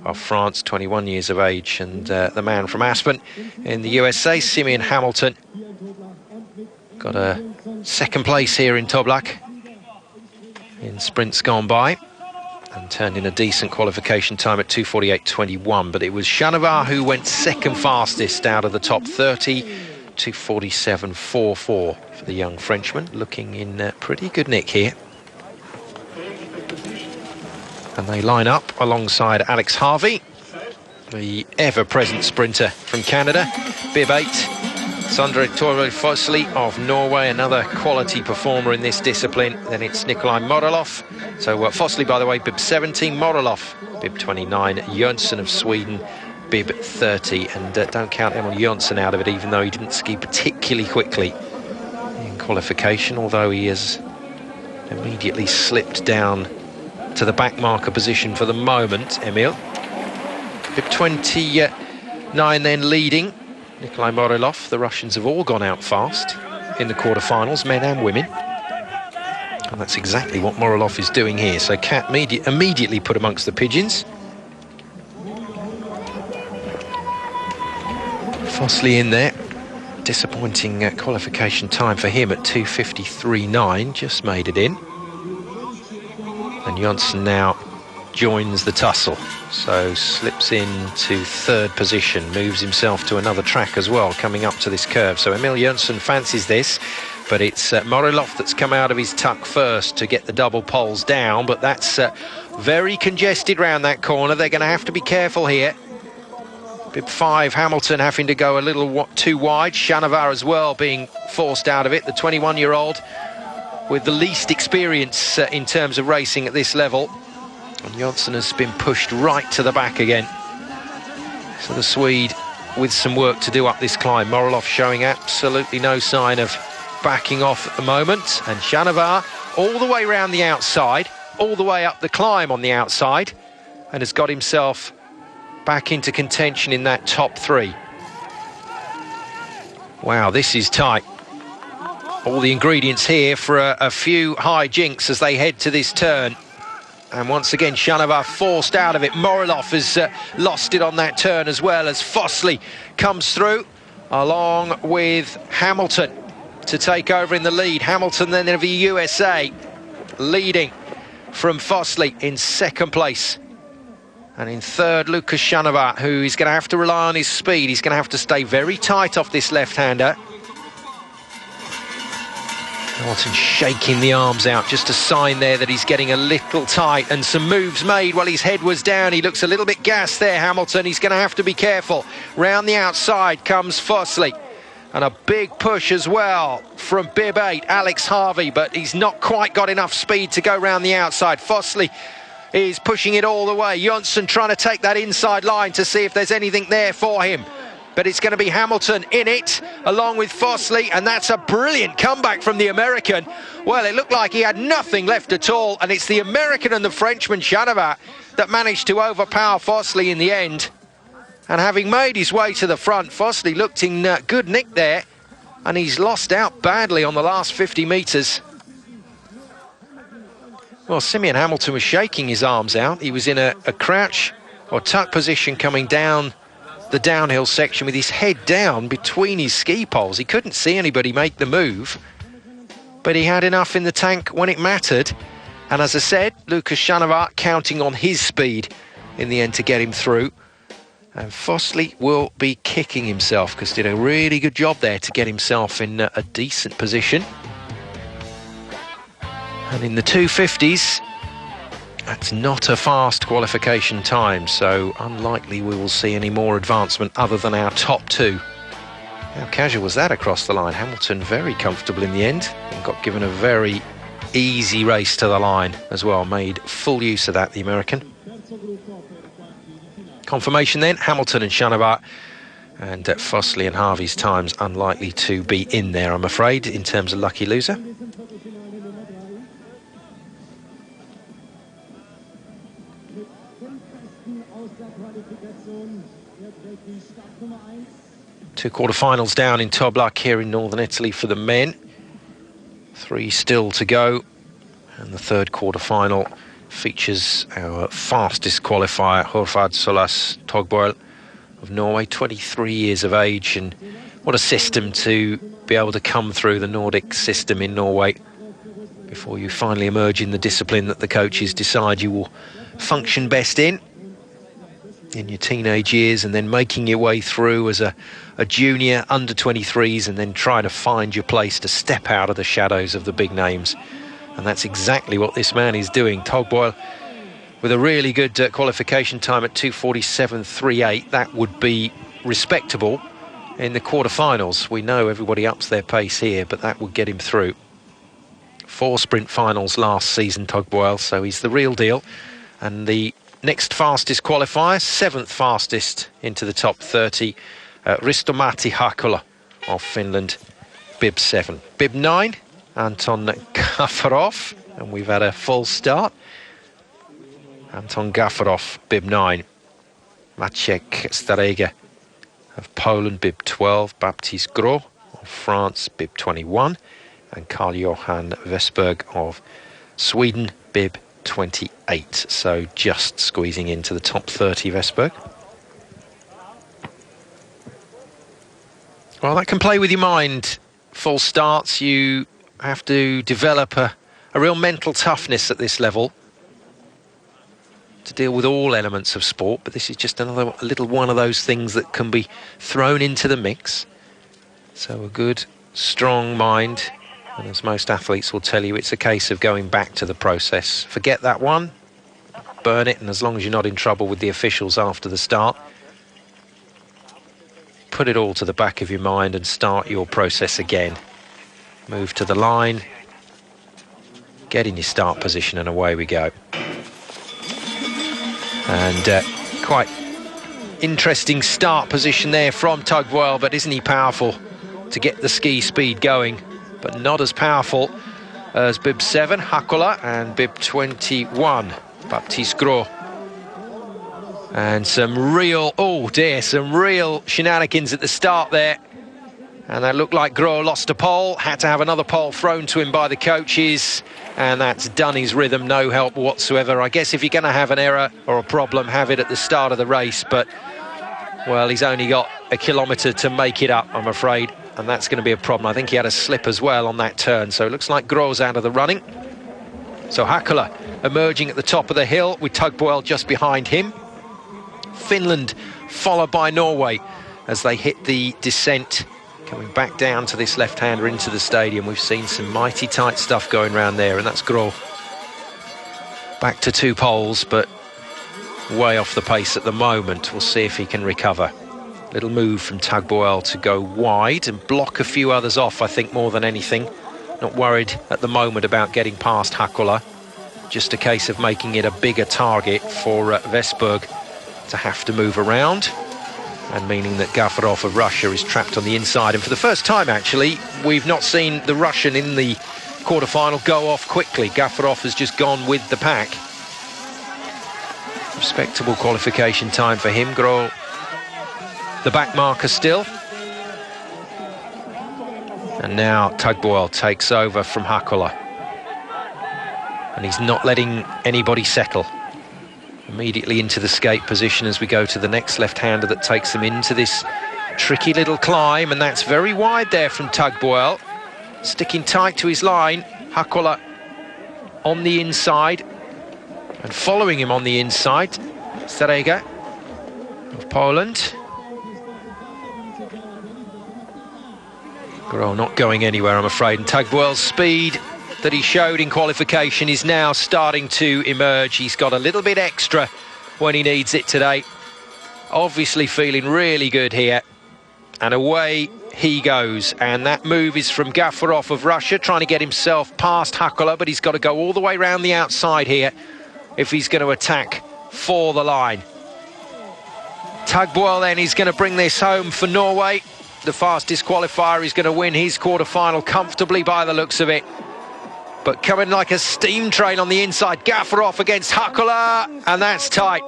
of France, 21 years of age, and the man from Aspen in the USA, Simeon Hamilton. Got a second place here in Toblach in sprints gone by, and turned in a decent qualification time at 2:48.21. But it was Chanava who went second fastest out of the top 30, 2:47.44 for the young Frenchman, looking in pretty good nick here. And they line up alongside Alex Harvey, the ever-present sprinter from Canada, bib 8. Sondre Torøy Fossli of Norway, another quality performer in this discipline. Then it's Nikolai Morolov. So Fossli, by the way, bib 17, Morolov, bib 29, Jönsson of Sweden, bib 30. And don't count Emil Jönsson out of it, even though he didn't ski particularly quickly in qualification, although he has immediately slipped down to the back marker position for the moment, Emil. Bib 29 then leading Nikolai Morolov. The Russians have all gone out fast in the quarterfinals, men and women. And that's exactly what Morolov is doing here. So Cat immediately put amongst the pigeons. Fossli in there. Disappointing qualification time for him at 2:53.9, just made it in. And Jönsson now joins the tussle, so slips into third position, moves himself to another track as well, coming up to this curve. So Emil Jönsson fancies this, but it's Morolov that's come out of his tuck first to get the double poles down, but that's very congested round that corner. They're going to have to be careful here. Bib 5, Hamilton having to go a little too wide. Chanava as well being forced out of it, the 21-year-old with the least experience in terms of racing at this level. And Jönsson has been pushed right to the back again. So the Swede with some work to do up this climb. Morolov showing absolutely no sign of backing off at the moment. And Chanava all the way round the outside, all the way up the climb on the outside, and has got himself back into contention in that top 3. Wow, this is tight. All the ingredients here for a few high jinks as they head to this turn. And once again, Chanava forced out of it. Morolov has lost it on that turn as well, as Fossli comes through, along with Hamilton to take over in the lead. Hamilton then of the USA, leading from Fossli in second place. And in third, Lucas Chanava, who is going to have to rely on his speed. He's going to have to stay very tight off this left-hander. Hamilton shaking the arms out, just a sign there that he's getting a little tight, and some moves made while his head was down. He looks a little bit gassed there, Hamilton. He's going to have to be careful. Round the outside comes Fossli, and a big push as well from bib 8, Alex Harvey, but he's not quite got enough speed to go round the outside. Fossli is pushing it all the way. Jonsson trying to take that inside line to see if there's anything there for him. But it's going to be Hamilton in it, along with Fossley, and that's a brilliant comeback from the American. Well, it looked like he had nothing left at all, and it's the American and the Frenchman, Chanavat, that managed to overpower Fossley in the end. And having made his way to the front, Fossley looked in good nick there, and he's lost out badly on the last 50 metres. Well, Simeon Hamilton was shaking his arms out. He was in a crouch or tuck position coming down the downhill section with his head down between his ski poles. He couldn't see anybody make the move, but he had enough in the tank when it mattered. And as I said, Lucas Chanavat counting on his speed in the end to get him through. And Fossley will be kicking himself because did a really good job there to get himself in a decent position. And in the 250s, that's not a fast qualification time, so unlikely we will see any more advancement other than our top two. How casual was that across the line? Hamilton very comfortable in the end and got given a very easy race to the line as well. Made full use of that, the American. Confirmation then, Hamilton and Chanavat, and Fossley and Harvey's times unlikely to be in there, I'm afraid, in terms of lucky loser. Two quarterfinals down in Toblach here in northern Italy for the men. 3 still to go, and the third quarterfinal features our fastest qualifier, Horfard Solas Togboil of Norway, 23 years of age, and what a system to be able to come through the Nordic system in Norway before you finally emerge in the discipline that the coaches decide you will function best in your teenage years, and then making your way through as a junior under 23s and then trying to find your place to step out of the shadows of the big names. And that's exactly what this man is doing. Togboil with a really good qualification time at 2:47.38. That would be respectable in the quarterfinals. We know everybody ups their pace here, but that would get him through. 4 sprint finals last season, Togboil, so he's the real deal. And the next fastest qualifier, 7th fastest into the top 30, Ristomati Hakola of Finland, bib 7. Bib 9, Anton Gafarov, and we've had a full start. Anton Gafarov, bib 9. Maciek Starega of Poland, bib 12. Baptiste Gros of France, bib 21. And Carl-Johan Vesberg of Sweden, bib 28. So just squeezing into the top 30, Vesberg. Well, that can play with your mind. Full starts, you have to develop a real mental toughness at this level to deal with all elements of sport, but this is just another little one of those things that can be thrown into the mix. So a good, strong mind, and as most athletes will tell you, it's a case of going back to the process. Forget that one, burn it, and as long as you're not in trouble with the officials after the start, put it all to the back of your mind and start your process again. Move to the line, get in your start position, and away we go. And quite interesting start position there from Togboil, but isn't he powerful to get the ski speed going? But not as powerful as bib 7, Hakola, and bib 21, Baptiste Gros. And some real, oh dear, some real shenanigans at the start there. And that looked like Gros lost a pole, had to have another pole thrown to him by the coaches, and that's done his rhythm, no help whatsoever. I guess if you're going to have an error or a problem, have it at the start of the race, but, well, he's only got a kilometre to make it up, I'm afraid, and that's going to be a problem. I think he had a slip as well on that turn, so it looks like Gros out of the running. So Hakola emerging at the top of the hill with Togboil just behind him. Finland followed by Norway as they hit the descent, coming back down to this left-hander into the stadium. We've seen some mighty tight stuff going around there, and that's Gros. Back to 2 poles, but way off the pace at the moment. We'll see if he can recover. Little move from Togboil to go wide and block a few others off, I think, more than anything. Not worried at the moment about getting past Hakola. just a case of making it a bigger target for Vesberg to have to move around, and meaning that Gafarov of Russia is trapped on the inside. And for the first time, actually, we've not seen the Russian in the quarter-final go off quickly. Gafarov has just gone with the pack. Respectable qualification time for him. Grol, the back marker still. And now Tugboil takes over from Hakola. And he's not letting anybody settle. Immediately into the skate position as we go to the next left-hander that takes them into this tricky little climb, and that's very wide there from Tugboil. Sticking tight to his line, Hakola on the inside, and following him on the inside, Starega of Poland. Gro not going anywhere, I'm afraid, and Tugboil's speed that he showed in qualification is now starting to emerge. He's got a little bit extra when he needs it today. Obviously feeling really good here. And away he goes. And that move is from Gafarov of Russia, trying to get himself past Hakola, but he's got to go all the way around the outside here if he's going to attack for the line. Tugboil then is going to bring this home for Norway. The fastest qualifier is going to win his quarter-final comfortably by the looks of it. But coming like a steam train on the inside, Gafarov against Hakola, and that's tight.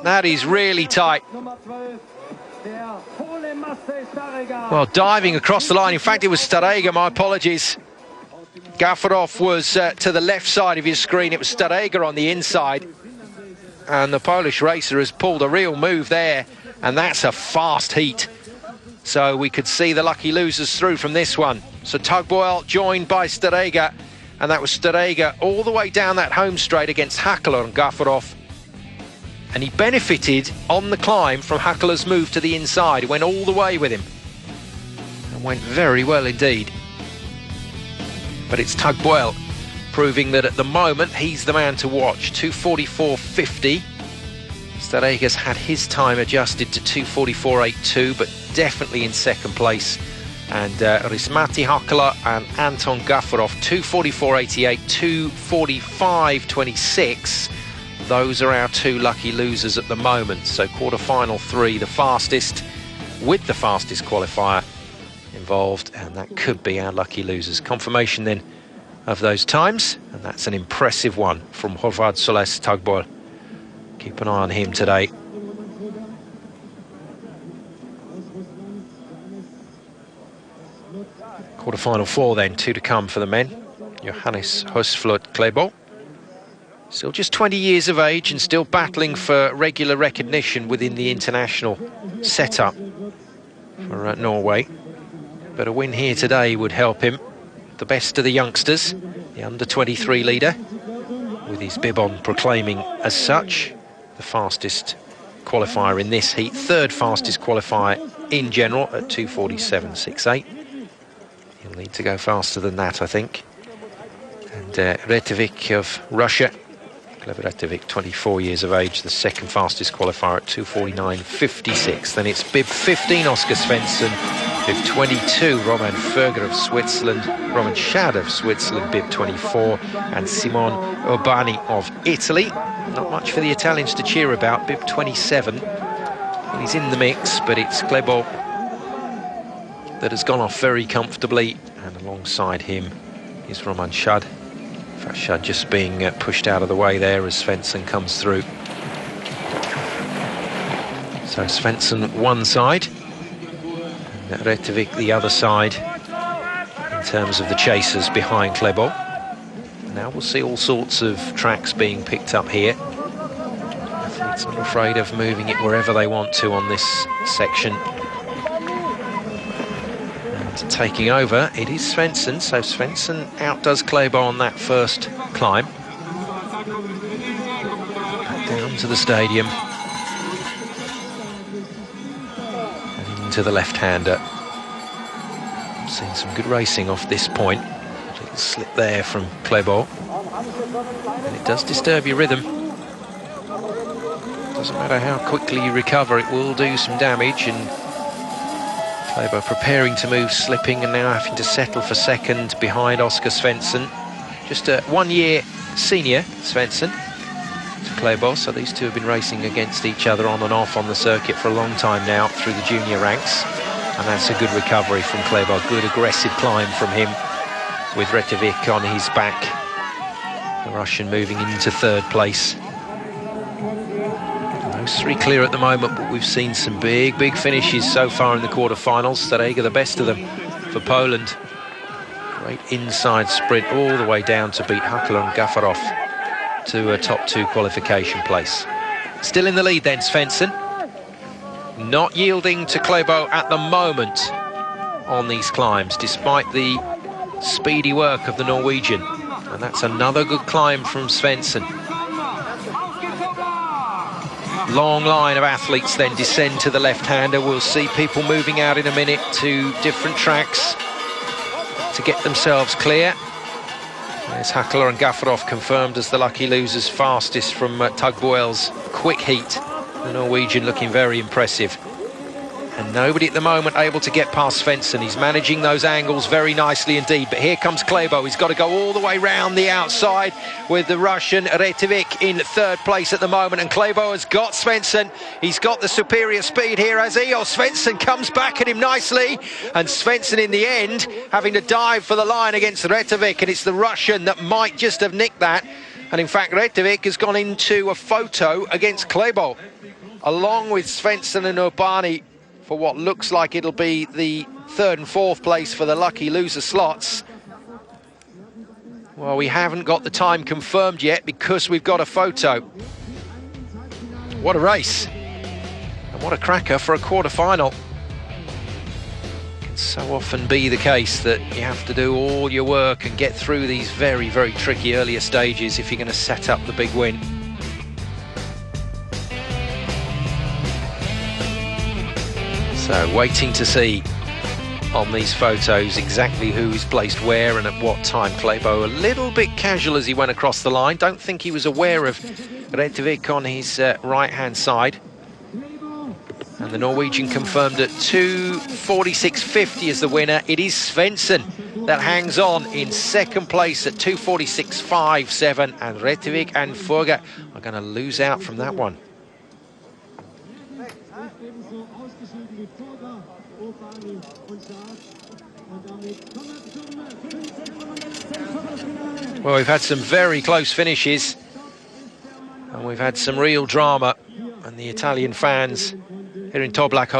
That is really tight. Well, diving across the line, in fact it was Starega, my apologies. Gafarov was to the left side of his screen, it was Starega on the inside. And the Polish racer has pulled a real move there, and that's a fast heat. So we could see the lucky losers through from this one. So Tugboil joined by Starega, and that was Starega all the way down that home straight against Hakola and Gafarov. And he benefited on the climb from Hakola's move to the inside. He went all the way with him and went very well indeed. But it's Tugboil proving that at the moment he's the man to watch. 2:44.50. Starega's had his time adjusted to 2:44.82, but definitely in second place. And Rismati Hakola and Anton Gafarov, 2:44.88, 2:45.26. Those are our two lucky losers at the moment. So quarter-final three, the fastest, with the fastest qualifier involved, and that could be our lucky losers. Confirmation then of those times, and that's an impressive one from Horvad Soles Tugboil. Keep an eye on him today. Quarter-final four then, two to come for the men. Johannes Høsflot Klæbo, still just 20 years of age and still battling for regular recognition within the international setup for Norway. But a win here today would help him. The best of the youngsters, the under-23 leader, with his bib on proclaiming as such. The fastest qualifier in this heat, third fastest qualifier in general at 2:47.68. He'll need to go faster than that, I think. And Retevik of Russia, Kleberetevik, 24 years of age, the second fastest qualifier at 2:49.56. Then it's bib 15, Oscar Svensson. Bib 22, Roman Ferger of Switzerland. Roman Schad of Switzerland, bib 24. And Simon Urbani of Italy. Not much for the Italians to cheer about, bib 27. He's in the mix, but it's Klæbo that has gone off very comfortably. And alongside him is Roman Schad. In fact, Schad just being pushed out of the way there as Svensson comes through. So Svensson one side, and Retevik the other side in terms of the chasers behind Klæbo. Now we'll see all sorts of tracks being picked up here. Athletes not afraid of moving it wherever they want to on this section. And taking over, it is Svensson. So Svensson outdoes Klæbo on that first climb. Back down to the stadium. And into the left-hander. Seen some good racing off this point. A little slip there from Klæbo. And it does disturb your rhythm. Doesn't matter how quickly you recover, it will do some damage. And Klæbo preparing to move, slipping, and now having to settle for second behind Oscar Svensson. Just 1 year senior, Svensson, to Klæbo. So these two have been racing against each other on and off on the circuit for a long time now through the junior ranks. And that's a good recovery from Klæbo. Good aggressive climb from him with Retevic on his back. The Russian moving into third place. Those three clear at the moment, but we've seen some big finishes so far in the quarterfinals. Starega, the best of them for Poland. Great inside sprint all the way down to beat Hakkela and Gafarov to a top 2 qualification place. Still in the lead then, Svensson. Not yielding to Klæbo at the moment on these climbs, despite the speedy work of the Norwegian. And that's another good climb from Svensson. Long line of athletes then descend to the left-hander. We'll see people moving out in a minute to different tracks to get themselves clear. There's Hakkela and Gafarov confirmed as the lucky losers, fastest from Tugboel's quick heat. The Norwegian looking very impressive. And nobody at the moment able to get past Svensson. He's managing those angles very nicely indeed. But here comes Klæbo. He's got to go all the way round the outside with the Russian Retevic in third place at the moment. And Klæbo has got Svensson. He's got the superior speed here, has he? Oh, Svensson comes back at him nicely. And Svensson in the end having to dive for the line against Retevic. And it's the Russian that might just have nicked that. And in fact, Retevic has gone into a photo against Klæbo, along with Svensson and Urbani, for what looks like it'll be the third and fourth place for the lucky loser slots. Well, we haven't got the time confirmed yet because we've got a photo. What a race. And what a cracker for a quarter-final. It can so often be the case that you have to do all your work and get through these very tricky earlier stages if you're going to set up the big win. So waiting to see on these photos exactly who's placed where and at what time. Klæbo a little bit casual as he went across the line. Don't think he was aware of Retevic on his right-hand side. And the Norwegian confirmed at 2:46.50 as the winner. It is Svensson that hangs on in second place at 2:46.57, and Retevic and Furga are going to lose out from that one. Well, we've had some very close finishes and we've had some real drama, and the Italian fans here in Toblach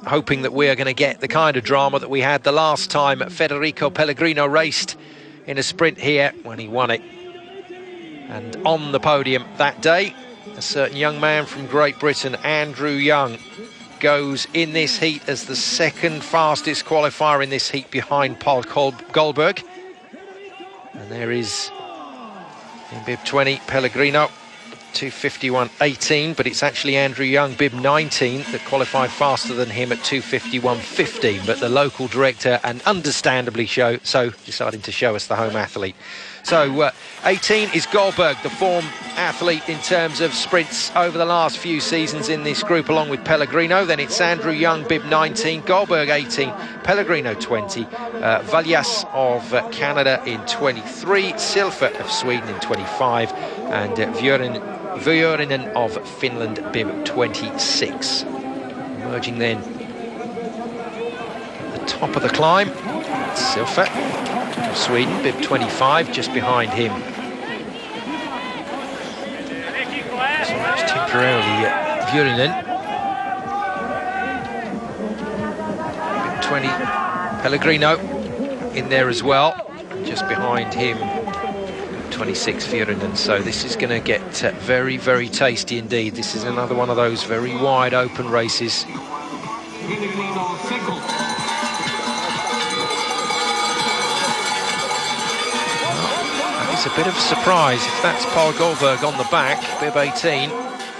hoping that we are going to get the kind of drama that we had the last time Federico Pellegrino raced in a sprint here when he won it. And on the podium that day, a certain young man from Great Britain, Andrew Young, goes in this heat as the second fastest qualifier in this heat behind Paul Goldberg. And there is in bib 20 Pellegrino, 2:51.18, but it's actually Andrew Young, bib 19, that qualified faster than him at 2:51.15. But the local director, and understandably so, deciding to show us the home athlete. So 18 is Goldberg, the form athlete in terms of sprints over the last few seasons in this group, along with Pellegrino. Then it's Andrew Young, bib 19, Goldberg 18, Pellegrino 20, Valjas of Canada in 23, Silfert of Sweden in 25, and Vuorinen of Finland, bib 26. Emerging then at the top of the climb, Silfert of Sweden, bib 25, just behind him. So that's temporarily Vuorinen. Bib 20, Pellegrino in there as well, just behind him, 26 Vuorinen. So this is going to get very tasty indeed. This is another one of those very wide open races. It's a bit of a surprise if that's Paul Goldberg on the back, bib 18.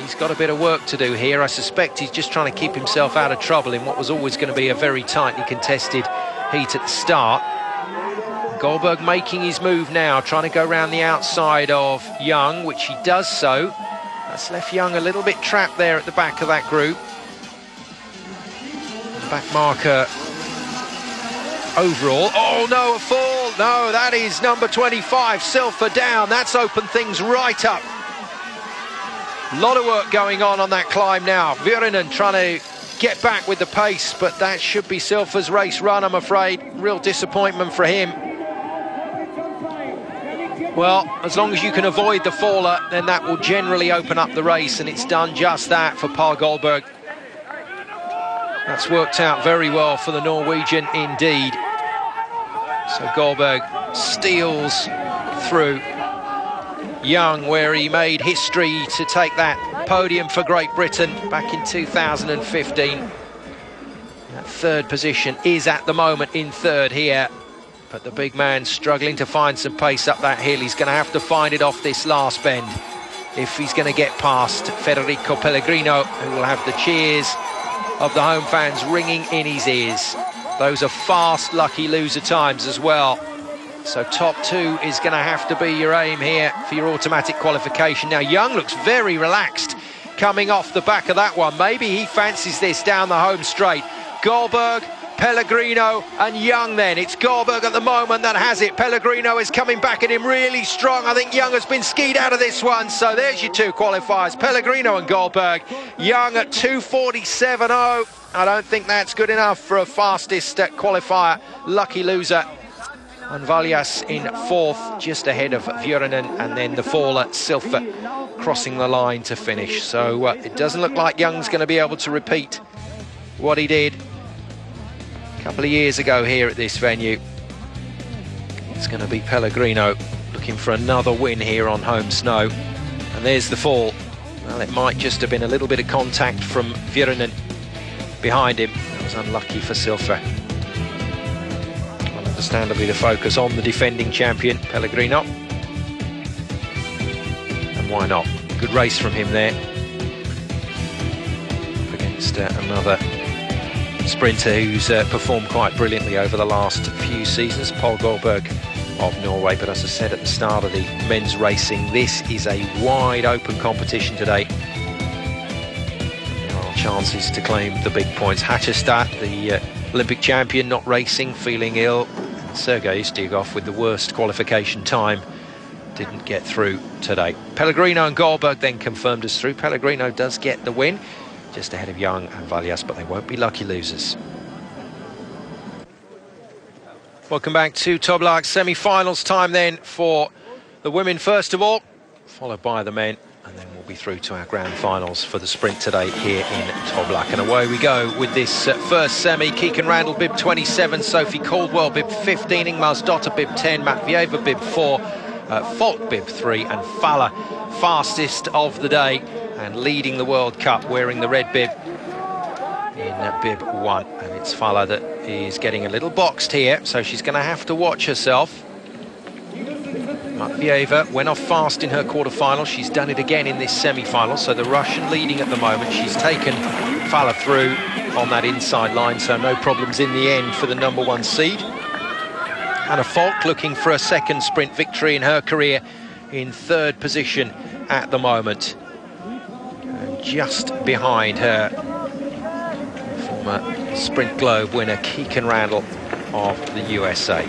He's got a bit of work to do here. I suspect he's just trying to keep himself out of trouble in what was always going to be a very tightly contested heat at the start. Goldberg making his move now, trying to go around the outside of Young, which he does so. That's left Young a little bit trapped there at the back of that group. Back marker overall. Oh no, a fall! no, that is number 25, Silfa down. That's opened things right up. A lot of work going on that climb now. Virinen trying to get back with the pace, but that should be Silfa's race run, I'm afraid. Real disappointment for him. Well, as long as you can avoid the faller, then that will generally open up the race, and it's done just that for Paul Goldberg. That's worked out very well for the Norwegian indeed. So Goldberg steals through Young, where he made history to take that podium for Great Britain back in 2015. That third position is at the moment in third here, but the big man struggling to find some pace up that hill. He's going to have to find it off this last bend if he's going to get past Federico Pellegrino, who will have the cheers of the home fans ringing in his ears. Those are fast, lucky loser times as well. So top two is going to have to be your aim here for your automatic qualification. Now, Young looks very relaxed coming off the back of that one. Maybe he fancies this down the home straight. Goldberg, Pellegrino and Young then. It's Goldberg at the moment that has it. Pellegrino is coming back at him really strong. I think Young has been skied out of this one. So there's your two qualifiers, Pellegrino and Goldberg. Young at 2:47.0. I don't think that's good enough for a fastest qualifier. Lucky loser. And Valjas in fourth, just ahead of Virinen, and then the faller, Silfa, crossing the line to finish. So it doesn't look like Young's going to be able to repeat what he did a couple of years ago here at this venue. It's going to be Pellegrino looking for another win here on home snow. And there's the fall. Well, it might just have been a little bit of contact from Virinen behind him. That was unlucky for Silfa. Understandably, the focus on the defending champion, Pellegrino. And why not? Good race from him there. Up against another sprinter who's performed quite brilliantly over the last few seasons, Paul Goldberg of Norway. But as I said at the start of the men's racing, this is a wide open competition today. There are chances to claim the big points. Hatterstad, the Olympic champion, not racing, feeling ill. Sergei Stigov with the worst qualification time didn't get through today. Pellegrino and Goldberg then confirmed as through. Pellegrino does get the win, just ahead of Young and Valjas, but they won't be lucky losers. Welcome back to Toblach. Semi-finals time then for the women first of all, followed by the men, and then we'll be through to our grand finals for the sprint today here in Toblach. And away we go with this first semi. Keegan Randall, bib 27, Sophie Caldwell, bib 15, Ingmarsdotter, bib 10, Matvieva, bib 4, Falk, bib 3, and Falla, fastest of the day and leading the World Cup, wearing the red bib in bib 1. And it's Falla that is getting a little boxed here, so she's going to have to watch herself. Matvieva went off fast in her quarter-final. She's done it again in this semi-final. So the Russian leading at the moment. She's taken Falla through on that inside line, so no problems in the end for the #1 seed. Anna Falk looking for a second sprint victory in her career, in third position at the moment. And just behind her, former Sprint Globe winner Keegan Randall of the USA.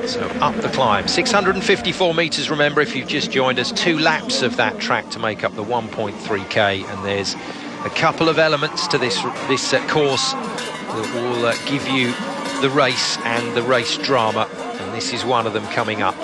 So up the climb, 654 metres, remember, if you've just joined us, 2 laps of that track to make up the 1.3k, and there's a couple of elements to this course that will give you the race and the race drama, and this is one of them coming up.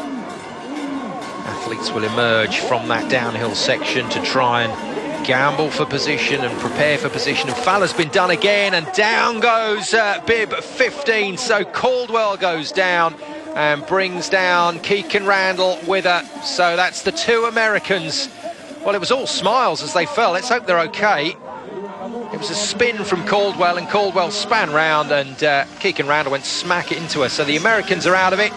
Athletes will emerge from that downhill section to try and gamble for position and prepare for position, and Falla's been done again, and down goes bib 15, so Caldwell goes down and brings down Keegan Randall with her. So that's the 2 Americans. Well, it was all smiles as they fell. Let's hope they're okay. It was a spin from Caldwell, and Caldwell span round, and Keegan Randall went smack it into her. So the Americans are out of it,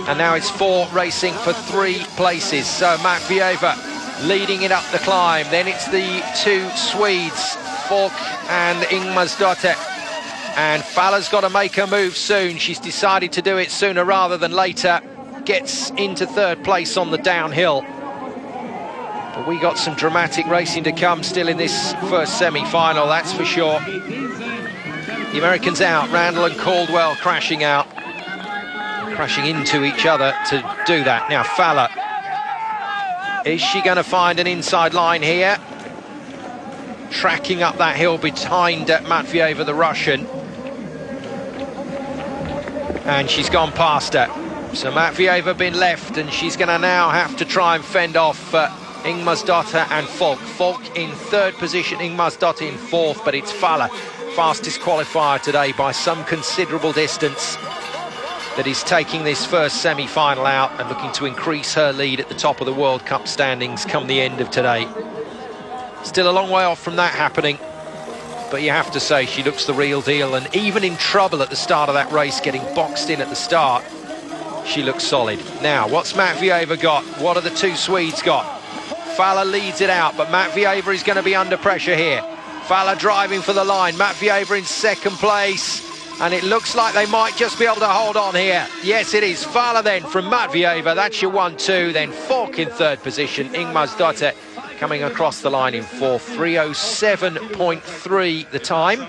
and now it's 4 racing for 3 places. So Matvieva leading it up the climb. Then it's the 2 Swedes, Falk and Ingmarsdotter. And Falla's got to make her move soon. She's decided to do it sooner rather than later. Gets into third place on the downhill. But we got some dramatic racing to come still in this first semi-final, that's for sure. The Americans out, Randall and Caldwell crashing out. crashing into each other to do that. Now Falla, is she going to find an inside line here? Tracking up that hill behind Matvieva, the Russian. And she's gone past her. So Matvieva been left, and she's going to now have to try and fend off Ingmarsdotter and Falk. Falk in third position, Ingmarsdotter in fourth, but it's Falla, fastest qualifier today by some considerable distance, that is taking this first semi-final out and looking to increase her lead at the top of the World Cup standings come the end of today. Still a long way off from that happening, but you have to say she looks the real deal, and even in trouble at the start of that race, getting boxed in at the start, she looks solid. Now, what's Matvieva got? What are the two Swedes got? Falla leads it out, but Matvieva is going to be under pressure here. Falla driving for the line, Matvieva in second place, and it looks like they might just be able to hold on here. Yes, it is. Falla then from Matvieva, that's your 1-2, then Falk in third position, Ingmarsdotter coming across the line in fourth, 3:07.3 the time.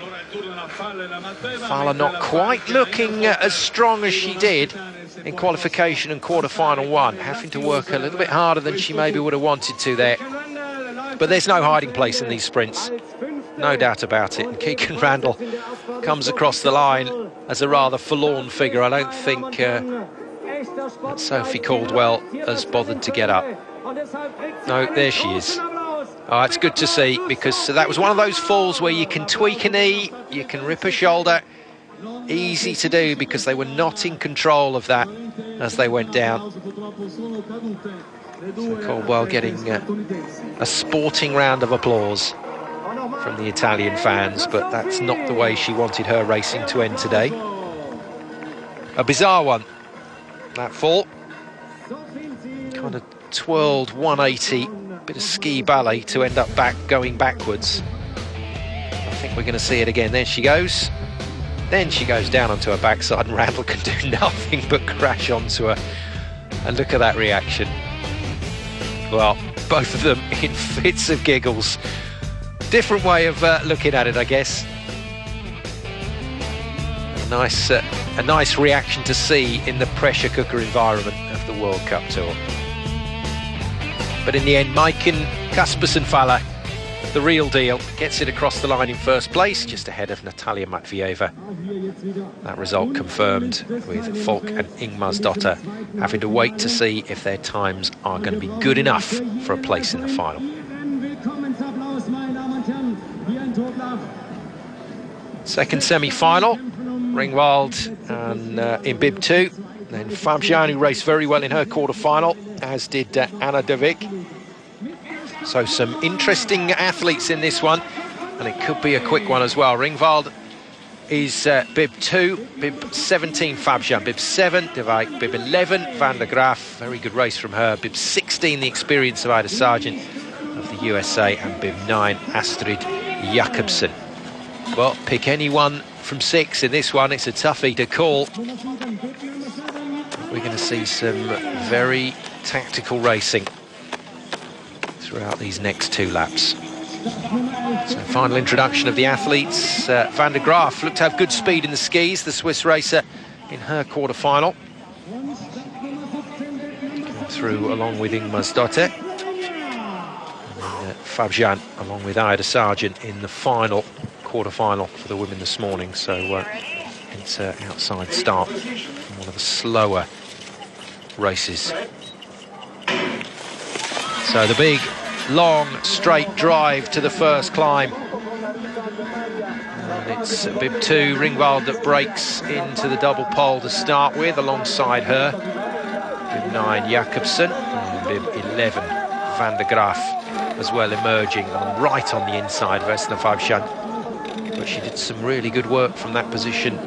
Falla not quite looking as strong as she did in qualification and quarter-final one, having to work a little bit harder than she maybe would have wanted to there. But there's no hiding place in these sprints, no doubt about it. And Keegan Randall comes across the line as a rather forlorn figure. I don't think that Sophie Caldwell has bothered to get up. No, there she is. Oh, it's good to see, because that was one of those falls where you can tweak a knee, you can rip a shoulder. Easy to do, because they were not in control of that as they went down. So Caldwell getting a sporting round of applause from the Italian fans, but that's not the way she wanted her racing to end today. A bizarre one, that fall. Kind of twirled 180, bit of ski ballet to end up going backwards. I think we're going to see it again. There she goes. Then she goes down onto her backside, and Randall can do nothing but crash onto her. And look at that reaction. Well, both of them in fits of giggles. Different way of looking at it, I guess. A nice reaction to see in the pressure cooker environment of the World Cup Tour. But in the end, Maiken Kaspersen-Falla, the real deal, gets it across the line in first place, just ahead of Natalia Matvieva. That result confirmed, with Falk and Ingmarsdotter having to wait to see if their times are going to be good enough for a place in the final. Second semi-final, Ringwald and in bib 2. Then Fabian, who raced very well in her quarter-final, as did Anna de Vick. So some interesting athletes in this one, and it could be a quick one as well. Ringwald is bib 2, bib 17 Fabian, bib 7 de Wijk, bib 11 Van der Graaf, very good race from her, bib 16 the experience of Ida Sargent of the USA, and bib 9 Astrid Jacobsen. Well, pick anyone from 6 in this one, it's a toughie to call. We're going to see some very tactical racing throughout these next 2 laps. So final introduction of the athletes. Van der Graaf looked to have good speed in the skis, the Swiss racer in her quarter-final. Coming through along with Ingmarsdotter. And then Fabian along with Ida Sargent in the final quarter-final for the women this morning. So it's an outside start from one of the slower races. So the big, long, straight drive to the first climb. And it's bib 2, Ringwald, that breaks into the double pole to start with, alongside her. Bib 9, Jacobsen, and bib 11, Van der Graaf, as well emerging right on the inside of Vesna Fabian. But she did some really good work from that position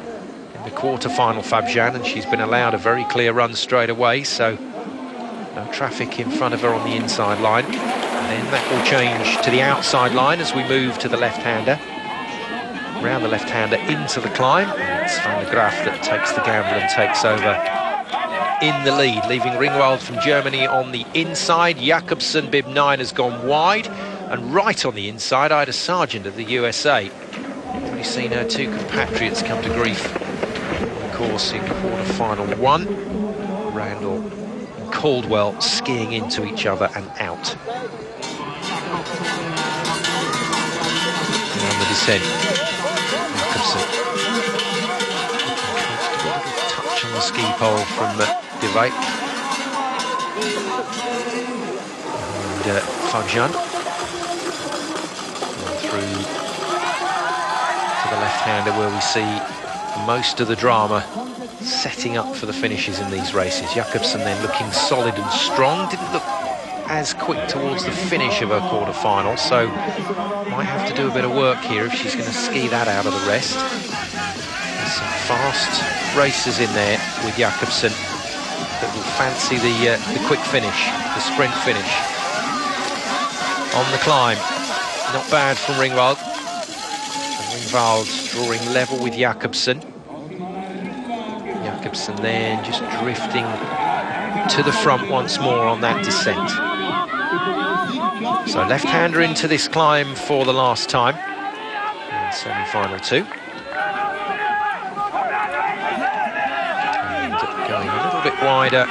in the quarter-final, Fabian, and she's been allowed a very clear run straight away, so no traffic in front of her on the inside line. And then that will change to the outside line as we move to the left-hander. Round the left-hander into the climb. And it's Van der Graaf that takes the gamble and takes over in the lead, leaving Ringwald from Germany on the inside. Jacobsen, bib 9, has gone wide. And right on the inside, Ida Sargent of the USA. We've already seen her 2 compatriots come to grief on the course, in quarter-final 1. Randall and Caldwell skiing into each other and out. And on the descent, Jakobsen. Touch on the ski pole from De Wijk. And Fabian. Through to the left-hander, where we see most of the drama setting up for the finishes in these races. Jakobsen then looking solid and strong. Didn't look as quick towards the finish of her quarter-final, so might have to do a bit of work here if she's going to ski that out of the rest. There's some fast racers in there with Jakobsen that will fancy the quick finish, the sprint finish. On the climb, not bad from Ringwald. And Ringwald drawing level with Jakobsen. Jakobsen then just drifting to the front once more on that descent. So left-hander into this climb for the last time in semi-final 2. And going a little bit wider,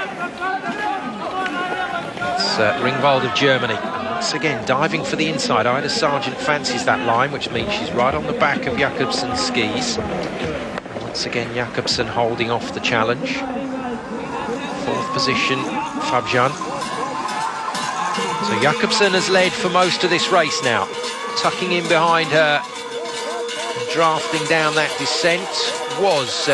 it's Ringwald of Germany. And once again, diving for the inside. Ida Sargent fancies that line, which means she's right on the back of Jakobsen's skis. And once again, Jakobsen holding off the challenge. 4th position, Fabian. So Jakobsen has led for most of this race now, tucking in behind her, drafting down that descent was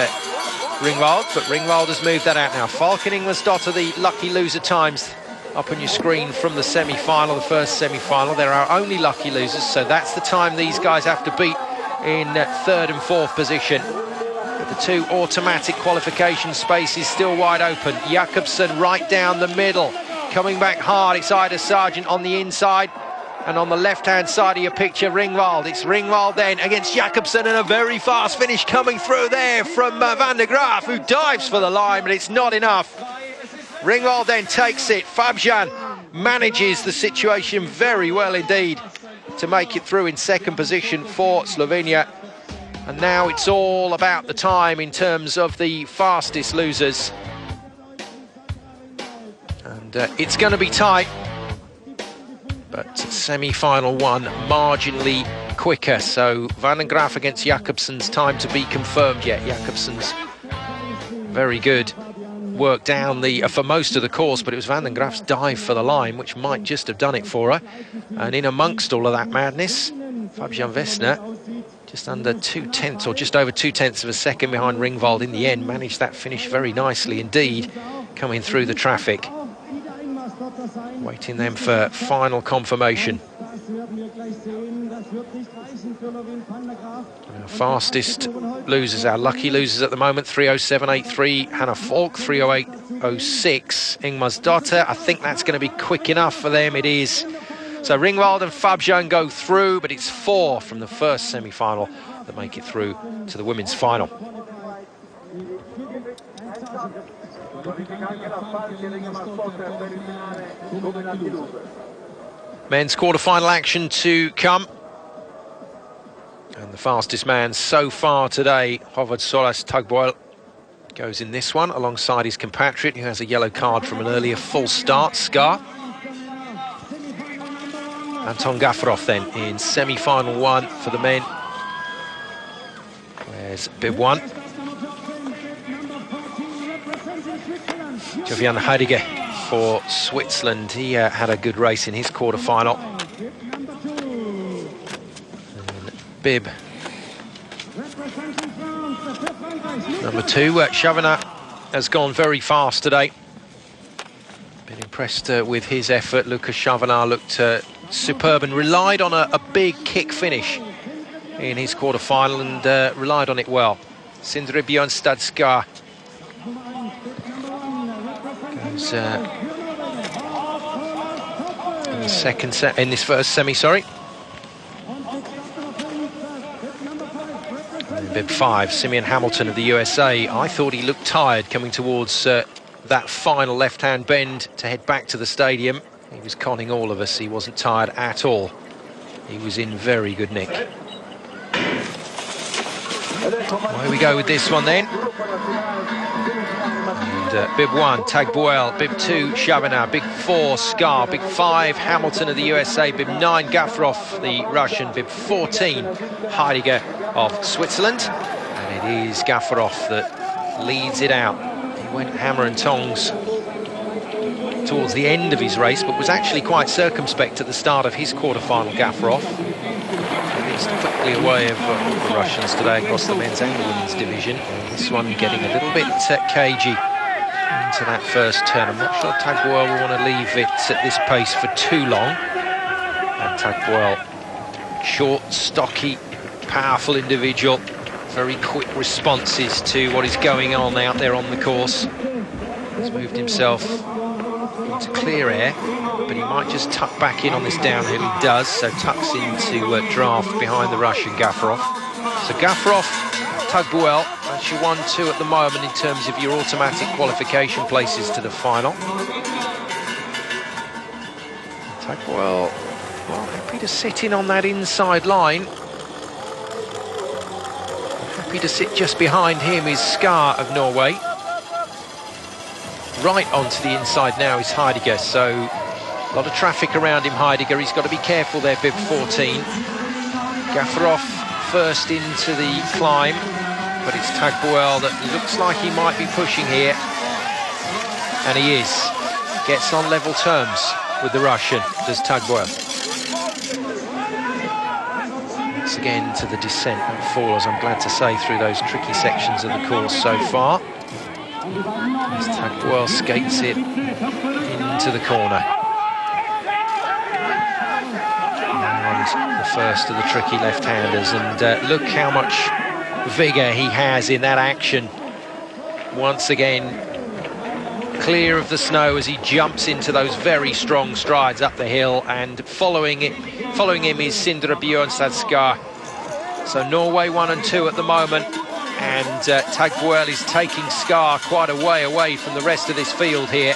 Ringwald, but Ringwald has moved that out now. Falk and Ingvarsdotter, the lucky loser times up on your screen from the semi-final, the first semi-final. There are only lucky losers, so that's the time these guys have to beat in 3rd and 4th position. The 2 automatic qualification spaces still wide open. Jakobsen right down the middle. Coming back hard, it's Ida Sargent on the inside. And on the left-hand side of your picture, Ringwald. It's Ringwald then against Jakobsen, and a very fast finish coming through there from Van der Graaf, who dives for the line, but it's not enough. Ringwald then takes it. Fabian manages the situation very well indeed to make it through in 2nd position for Slovenia. And now it's all about the time in terms of the fastest losers. And it's going to be tight, but semi-final 1 marginally quicker. So Van der Graaf against Jakobsen's time to be confirmed yet. Jakobsen's very good work down the for most of the course, but it was Van der Graaf's dive for the line which might just have done it for her. And in amongst all of that madness, Fabian Wessner, just under 2/10 or just over 2/10 of a second behind Ringwald in the end, managed that finish very nicely indeed, coming through the traffic. Waiting then for final confirmation. Our fastest losers, our lucky losers at the moment, 3:07.83. Hannah Falk, 3:08.06. Ingmarsdotter, I think that's going to be quick enough for them. It is. So Ringwald and Fabian go through, but it's 4 from the first semi-final that make it through to the women's final. Men's quarter-final action to come. And the fastest man so far today, Hovard Solas Tugboil, goes in this one alongside his compatriot, who has a yellow card from an earlier full start, Scar. Anton Gafarov then in semi-final 1 for the men. Where's bib 1? Jovian Heidegger for Switzerland. He had a good race in his quarter-final. Bib number 2, Chavana has gone very fast today. Been impressed with his effort. Lucas Chavana looked superb and relied on a big kick finish in his quarter-final and relied on it well. Sindre Bjørnstad goes in the second set, in this first semi, sorry. Bib 5, Simeon Hamilton of the USA. I thought he looked tired coming towards that final left-hand bend to head back to the stadium. He was conning all of us. He wasn't tired at all. He was in very good nick. Here we go with this one then. And bib 1, Tag Boel. Bib 2, Chavanard. Bib 4, Scar. Bib 5, Hamilton of the USA. Bib 9, Gafurov, the Russian. Bib 14, Heidegger of Switzerland. And it is Gafurov that leads it out. He went hammer and tongs towards the end of his race, but was actually quite circumspect at the start of his quarter-final, Gafurov. He's quickly away of the Russians today across the men's and women's division. And this one getting a little bit cagey into that first turn. I'm not sure Tag Boel will want to leave it at this pace for too long. And Tag Boel, short, stocky, powerful individual, very quick responses to what is going on out there on the course. He's moved himself into clear air, but he might just tuck back in on this downhill. He does, so tucks into draft behind the Russian Gafurov. So Gafurov, Tag Boel, that's your 1-2 at the moment in terms of your automatic qualification places to the final. Tag Boel, well, happy to sit in on that inside line. Happy to sit just behind him is Scar of Norway. Right onto the inside now is Heidegger, so a lot of traffic around him, Heidegger. He's got to be careful there, bib 14. Gafurov first into the climb, but it's Tag Boel that looks like he might be pushing here. And he is. Gets on level terms with the Russian, does Tag Boel. Once again to the descent and fall, as I'm glad to say, through those tricky sections of the course so far. As Tag Boel skates it into the corner. And the first of the tricky left-handers, and look how much vigour he has in that action. Once again, clear of the snow as he jumps into those very strong strides up the hill, and following him is Sindre Bjørnstad Skar. So Norway 1 and 2 at the moment. And Tag Boel is taking Scar quite a way away from the rest of this field here.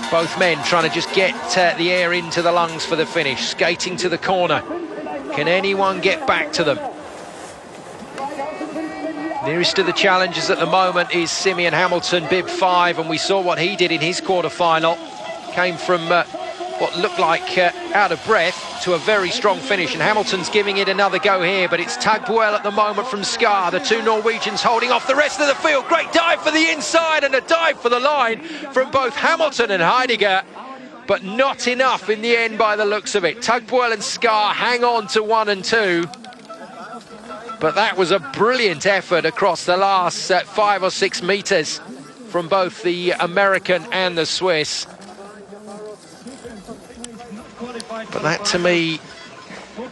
Both men trying to just get the air into the lungs for the finish, skating to the corner. Can anyone get back to them? Nearest to the challengers at the moment is Simeon Hamilton, bib 5, and we saw what he did in his quarter-final. Came from what looked like out of breath to a very strong finish, and Hamilton's giving it another go here, but it's Tag Boel at the moment from Scar. The two Norwegians holding off the rest of the field. Great dive for the inside and a dive for the line from both Hamilton and Heidegger, but not enough in the end by the looks of it. Tag Boel and Scar hang on to 1 and 2, but that was a brilliant effort across the last 5 or 6 metres from both the American and the Swiss. But that, to me,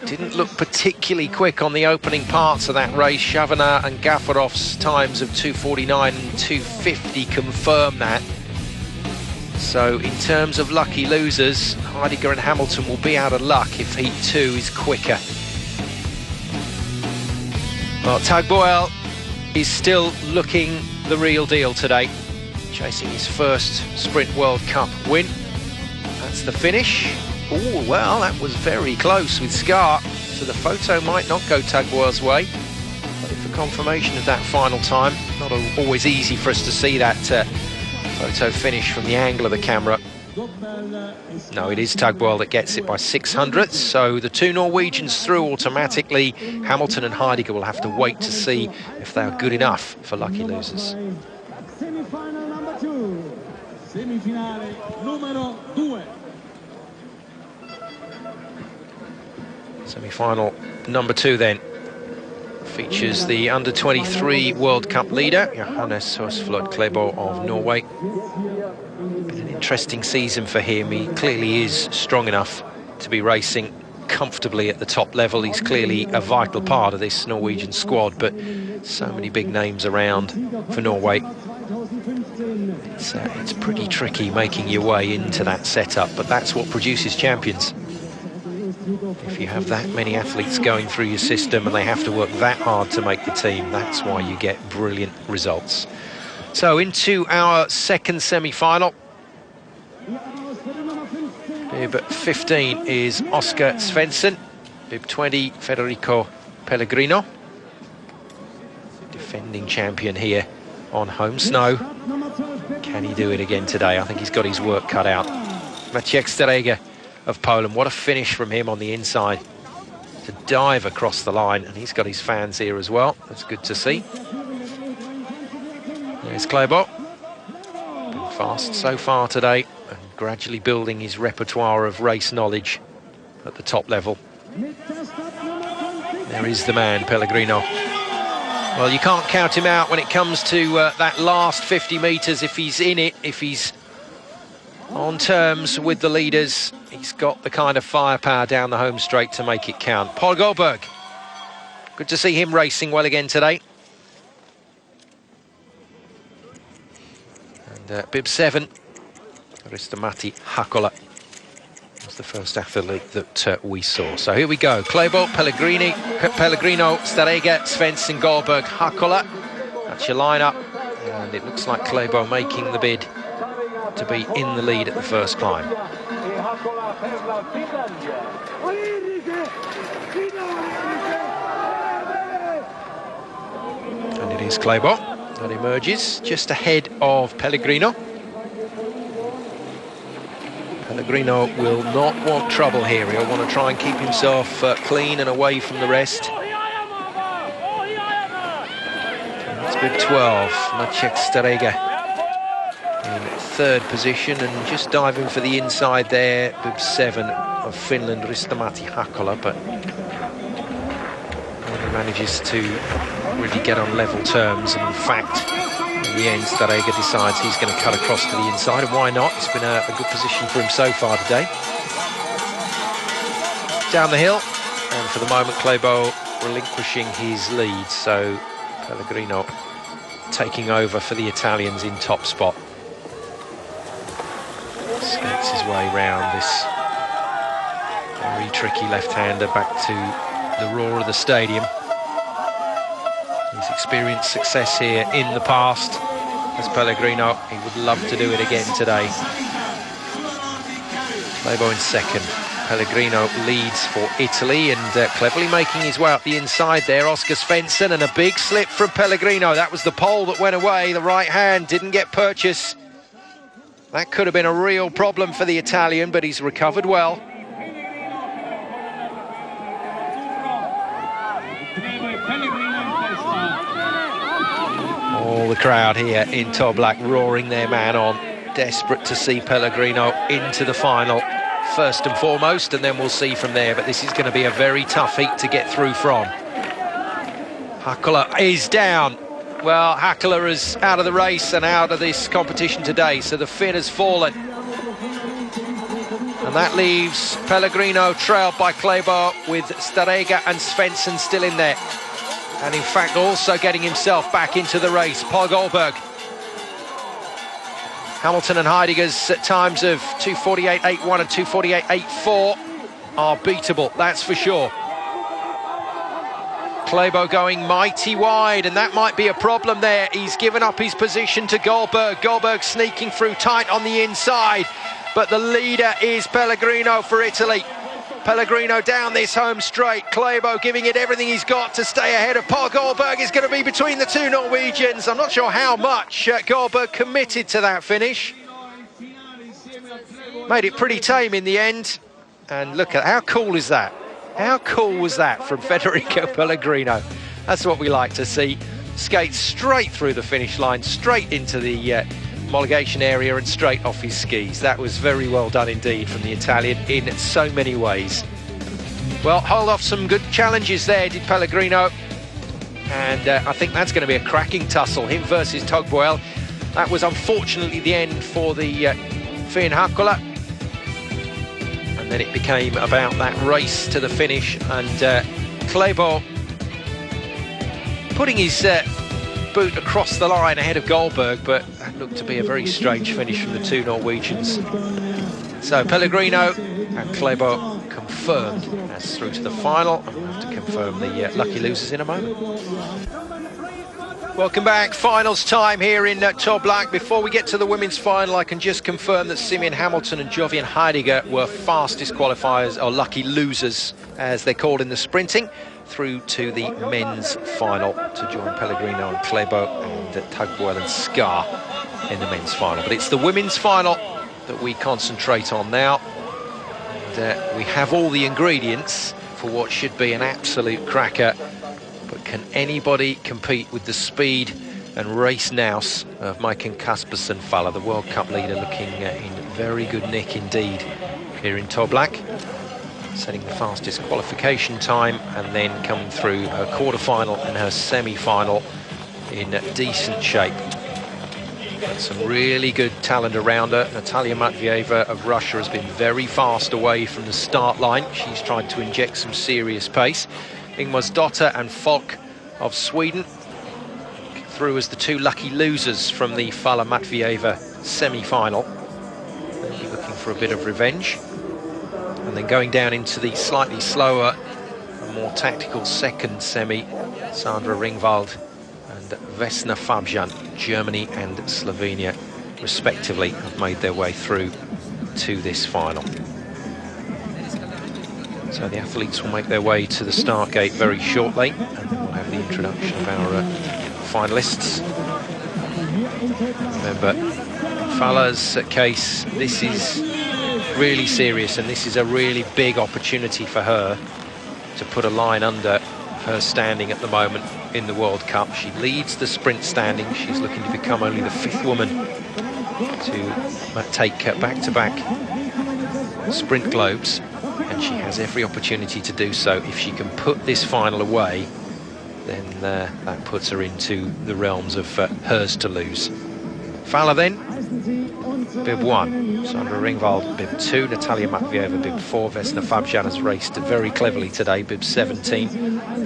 didn't look particularly quick on the opening parts of that race. Chavanard and Gafurov's times of 2:49 and 2:50 confirm that. So in terms of lucky losers, Heidegger and Hamilton will be out of luck if Heat 2 is quicker. Well, Tag Boel is still looking the real deal today, chasing his first Sprint World Cup win. That's the finish. Oh, well, that was very close with Scar, so the photo might not go Tag Boel's way. But for confirmation of that final time, not always easy for us to see that photo finish from the angle of the camera. No, it is Tag Boel that gets it by 600ths, so the two Norwegians through automatically. Hamilton and Heidegger will have to wait to see if they are good enough for lucky losers. Semifinal number 2. Semifinale numero 2. Semi-final number 2 then features the under-23 World Cup leader, Johannes Høsflot Klæbo of Norway. Been an interesting season for him. He clearly is strong enough to be racing comfortably at the top level. He's clearly a vital part of this Norwegian squad, but so many big names around for Norway. It's pretty tricky making your way into that setup, but that's what produces champions. If you have that many athletes going through your system and they have to work that hard to make the team, that's why you get brilliant results. So into our second semi-final. Bib 15 is Oscar Svensson. Bib 20, Federico Pellegrino. defending champion here on home snow. Can he do it again today? I think he's got his work cut out. Maciej Starega of Poland, what a finish from him on the inside to dive across the line, and he's got his fans here as well. That's good to see. There's Klæbo. Been fast so far today and gradually building his repertoire of race knowledge at the top level. There is the man, Pellegrino. Well, you can't count him out when it comes to that last 50 metres. If he's in it, if he's on terms with the leaders, he's got the kind of firepower down the home straight to make it count. Paul Goldberg, good to see him racing well again today. And bib 7, Risto-Matti Hakola was the first athlete that we saw. So here we go. Klæbo, Pellegrino, Starega, Svensson, Goldberg, Hakola. That's your lineup. And it looks like Klæbo making the bid to be in the lead at the first climb. And it is Klæbo that emerges just ahead of Pellegrino. Pellegrino will not want trouble here. He'll want to try and keep himself clean and away from the rest. That's bib 12, Maciej Starega in third position, and just diving for the inside there, bib 7 of Finland, Risto-Matti Hakola, but he manages to really get on level terms, and in fact, in the end, Starega decides he's going to cut across to the inside, and why not? It's been a good position for him so far today. Down the hill, and for the moment, Klæbo relinquishing his lead, so Pellegrino taking over for the Italians in top spot. Skates his way round this very tricky left-hander back to the roar of the stadium. He's experienced success here in the past as Pellegrino. He would love to do it again today. Klæbo in second. Pellegrino leads for Italy, and cleverly making his way up the inside there, Oscar Svensson, and a big slip from Pellegrino. That was the pole that went away. The right hand didn't get purchase. That could have been a real problem for the Italian, but he's recovered well. All the crowd here in Toblach roaring their man on, desperate to see Pellegrino into the final first and foremost, and then we'll see from there. But this is going to be a very tough heat to get through from. Hakola is down. Well, Hakola is out of the race and out of this competition today, so the Finn has fallen. And that leaves Pellegrino trailed by Klæbo with Starega and Svensson still in there. And in fact, also getting himself back into the race, Paul Goldberg. Hamilton and Heidegger's times of 2:48.81 and 2:48.84 are beatable, that's for sure. Klæbo going mighty wide, and that might be a problem there. He's given up his position to Goldberg. Goldberg sneaking through tight on the inside, but the leader is Pellegrino for Italy. Pellegrino down this home straight. Klæbo giving it everything he's got to stay ahead of Paul Goldberg. Is going to be between the two Norwegians. I'm not sure how much Goldberg committed to that finish. Made it pretty tame in the end. And look at how cool is that? How cool was that from Federico Pellegrino? That's what we like to see. Skates straight through the finish line, straight into the homologation area and straight off his skis. That was very well done indeed from the Italian in so many ways. Well, hold off some good challenges there, did Pellegrino. And I think that's going to be a cracking tussle, him versus Togboel. That was unfortunately the end for the Finn Hakola. And then it became about that race to the finish, and Klæbo putting his boot across the line ahead of Goldberg, but that looked to be a very strange finish from the two Norwegians. So Pellegrino and Klæbo confirmed as through to the final, and we'll have to confirm the lucky losers in a moment. Welcome back, finals time here in Toblach. Before we get to the women's final, I can just confirm that Simeon Hamilton and Jovian Heidegger were fastest qualifiers, or lucky losers as they're called in the sprinting. through to the men's final to join Pellegrino and Klebo and Tugboil and Scar in the men's final. But it's the women's final that we concentrate on now. And we have all the ingredients for what should be an absolute cracker. But can anybody compete with the speed and race nous of Maiken Kaspersen Faller, the World Cup leader, looking in very good nick indeed here in Toblach, setting the fastest qualification time and then coming through her quarter-final and her semi-final in decent shape. And some really good talent around her. Natalia Matvieva of Russia has been very fast away from the start line. She's tried to inject some serious pace. Ingmarsdotter and Falk of Sweden through as the two lucky losers from the Faller Matvieva semi-final. They'll be looking for a bit of revenge. And then going down into the slightly slower and more tactical second semi, Sandra Ringwald and Vesna Fabjan, Germany and Slovenia respectively, have made their way through to this final. So the athletes will make their way to the start gate very shortly, and then we'll have the introduction of our finalists. Remember, in Faller's case, this is really serious, and this is a really big opportunity for her to put a line under her standing at the moment in the World Cup. She leads the sprint standing. She's looking to become only the 5th woman to take back-to-back sprint globes, and she has every opportunity to do so. If she can put this final away, then that puts her into the realms of hers to lose. Faller then, bib 1, Sandra Ringwald, bib 2, Natalia Matvieva, bib 4, Vesna Fabjan has raced very cleverly today, bib 17,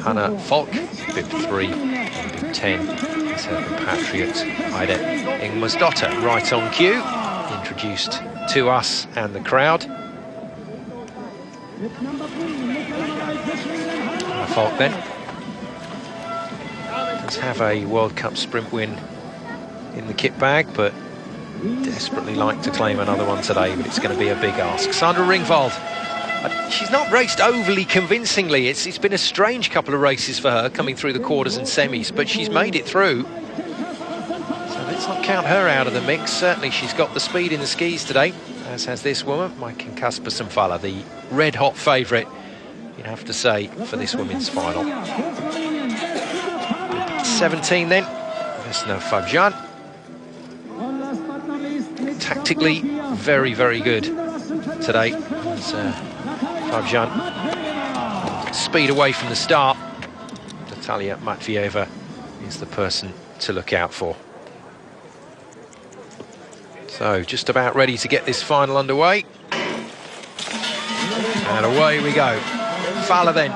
Hanna Falk, bib 3, and bib 10 is her compatriot, Ida Ingmarsdotter, right on cue, introduced to us and the crowd. Hanna Falk then does have a World Cup sprint win in the kit bag, but desperately like to claim another one today, but it's going to be a big ask. Sandra Ringwald, she's not raced overly convincingly. It's been a strange couple of races for her, coming through the quarters and semis, but she's made it through. So let's not count her out of the mix. Certainly she's got the speed in the skis today, as has this woman, Maiken Kaspersen Faller, the red-hot favourite, you'd have to say, for this women's final. 17 then, Vesna Fabjan. Tactically very, very good today. Fabjan speed away from the start. Natalia Matvieva is the person to look out for. So just about ready to get this final underway. And away we go. Faller then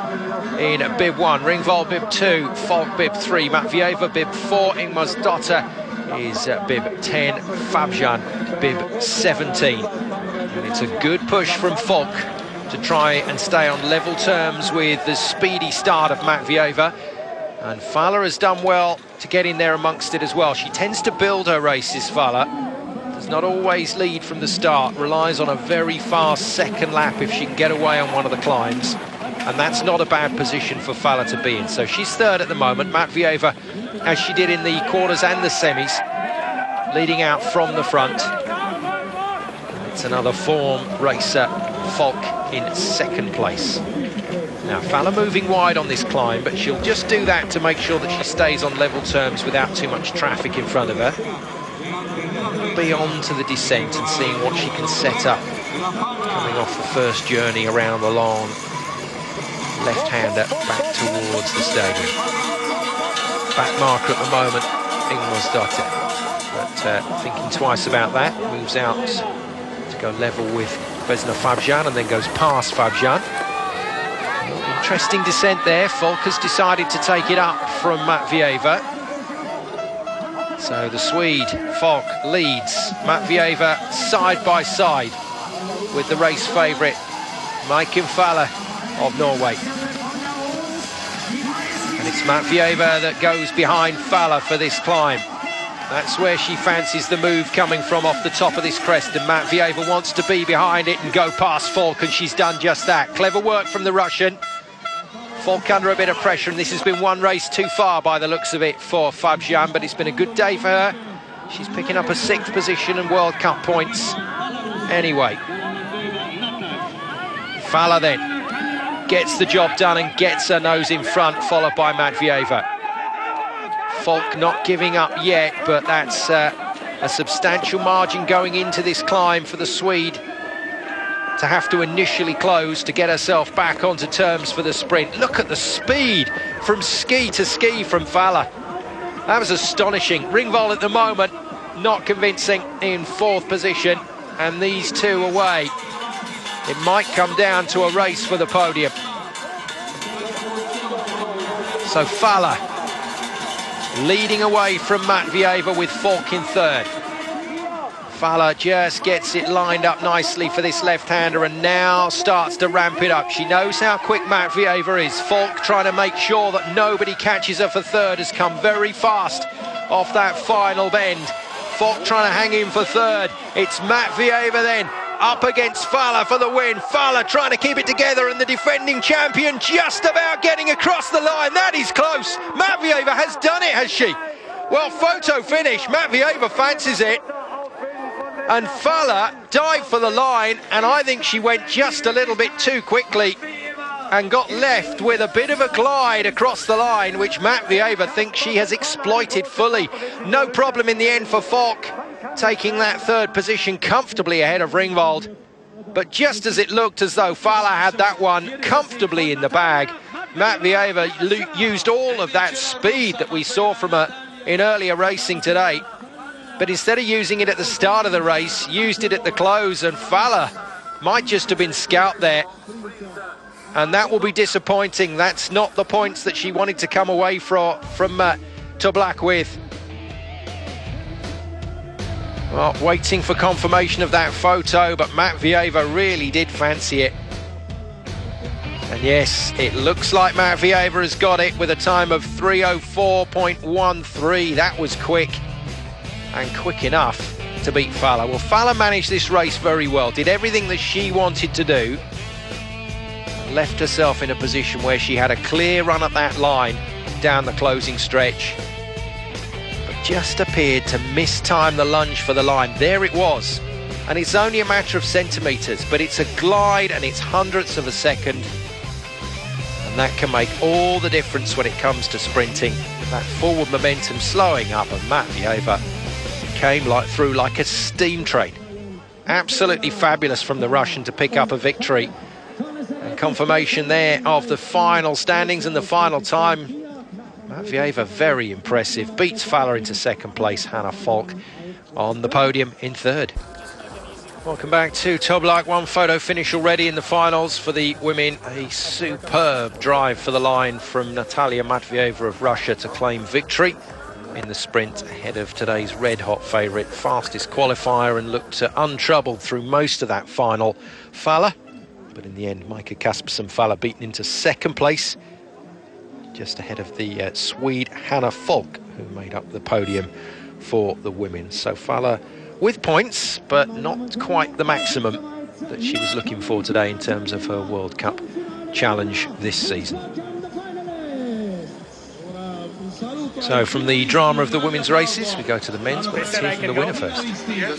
in bib 1, Ringwald bib 2, Falk bib 3, Matvieva bib 4, Ingmarsdotter is bib 10, Fabjan bib 17. And it's a good push from Falk to try and stay on level terms with the speedy start of Matvieva. And Faller has done well to get in there amongst it as well. She tends to build her races, Faller. Does not always lead from the start, relies on a very fast second lap if she can get away on one of the climbs. And that's not a bad position for Faller to be in. So she's third at the moment. Matvieva, as she did in the quarters and the semis, leading out from the front. It's another form racer, Falk, in second place. Now, Faller moving wide on this climb, but she'll just do that to make sure that she stays on level terms without too much traffic in front of her. Be on to the descent and seeing what she can set up, coming off the first journey around the long left-hander back towards the stadium. Back marker at the moment, Ingmarsdotter, but thinking twice about that, moves out to go level with Vesna Fabjan and then goes past Fabjan. Interesting descent there. Falk has decided to take it up from Matvieva. So the Swede, Falk, leads. Matvieva side by side with the race favourite, Maiken Faller of Norway. And it's Matvieva that goes behind Faller for this climb. That's where she fancies the move coming from, off the top of this crest, and Matvieva wants to be behind it and go past Falk, and she's done just that. Clever work from the Russian. Falk under a bit of pressure, and this has been one race too far by the looks of it for Fabian, but it's been a good day for her. She's picking up a 6th position and World Cup points. Anyway, Fala then gets the job done and gets her nose in front, followed by Matvieva. Falk not giving up yet, but that's a substantial margin going into this climb for the Swede to have to initially close to get herself back onto terms for the sprint. Look at the speed from ski to ski from Fala. That was astonishing. Ringvold at the moment not convincing in 4th position, and these two away. It might come down to a race for the podium. So Fala leading away from Matvieva with Falk in 3rd. Fala just gets it lined up nicely for this left-hander and now starts to ramp it up. She knows how quick Matvieva is. Falk trying to make sure that nobody catches her for 3rd, has come very fast off that final bend. Falk trying to hang in for 3rd. It's Matvieva then up against Fala for the win. Fala trying to keep it together, and the defending champion just about getting across the line. That is close. Matvieva has done it, has she? Well, photo finish. Matvieva fancies it. And Fala dived for the line, and I think she went just a little bit too quickly and got left with a bit of a glide across the line, which Matvieva thinks she has exploited fully. No problem in the end for Falk, taking that 3rd position comfortably ahead of Ringvold. But just as it looked as though Fala had that one comfortably in the bag, Matvieva used all of that speed that we saw from her in earlier racing today. But instead of using it at the start of the race, used it at the close, and Fala might just have been scalped there. And that will be disappointing. That's not the points that she wanted to come away from Toblach with. Well, waiting for confirmation of that photo, but Matvieva really did fancy it. And yes, it looks like Matvieva has got it with a time of 3:04.13. That was quick, and quick enough to beat Fala. Well, Fala managed this race very well, did everything that she wanted to do, left herself in a position where she had a clear run at that line down the closing stretch, but just appeared to mistime the lunge for the line. There it was, and it's only a matter of centimetres, but it's a glide and it's hundredths of a second, and that can make all the difference when it comes to sprinting. That forward momentum slowing up, and Matvieva came through like a steam train. Absolutely fabulous from the Russian to pick up a victory. And confirmation there of the final standings and the final time. Matvieva very impressive, beats Fala into 2nd place. Hannah Falk on the podium in 3rd. Welcome back to Toblach. One photo finish already in the finals for the women. A superb drive for the line from Natalia Matvieva of Russia to claim victory in the sprint ahead of today's red-hot favourite, fastest qualifier, and looked untroubled through most of that final, Fala. But in the end, Micah Kaspersen Fala beaten into 2nd place, just ahead of the Swede Hannah Falk, who made up the podium for the women. So Fala with points, but not quite the maximum that she was looking for today in terms of her World Cup challenge this season. So from the drama of the women's races, we go to the men's, but let's hear from the winner first. Yeah.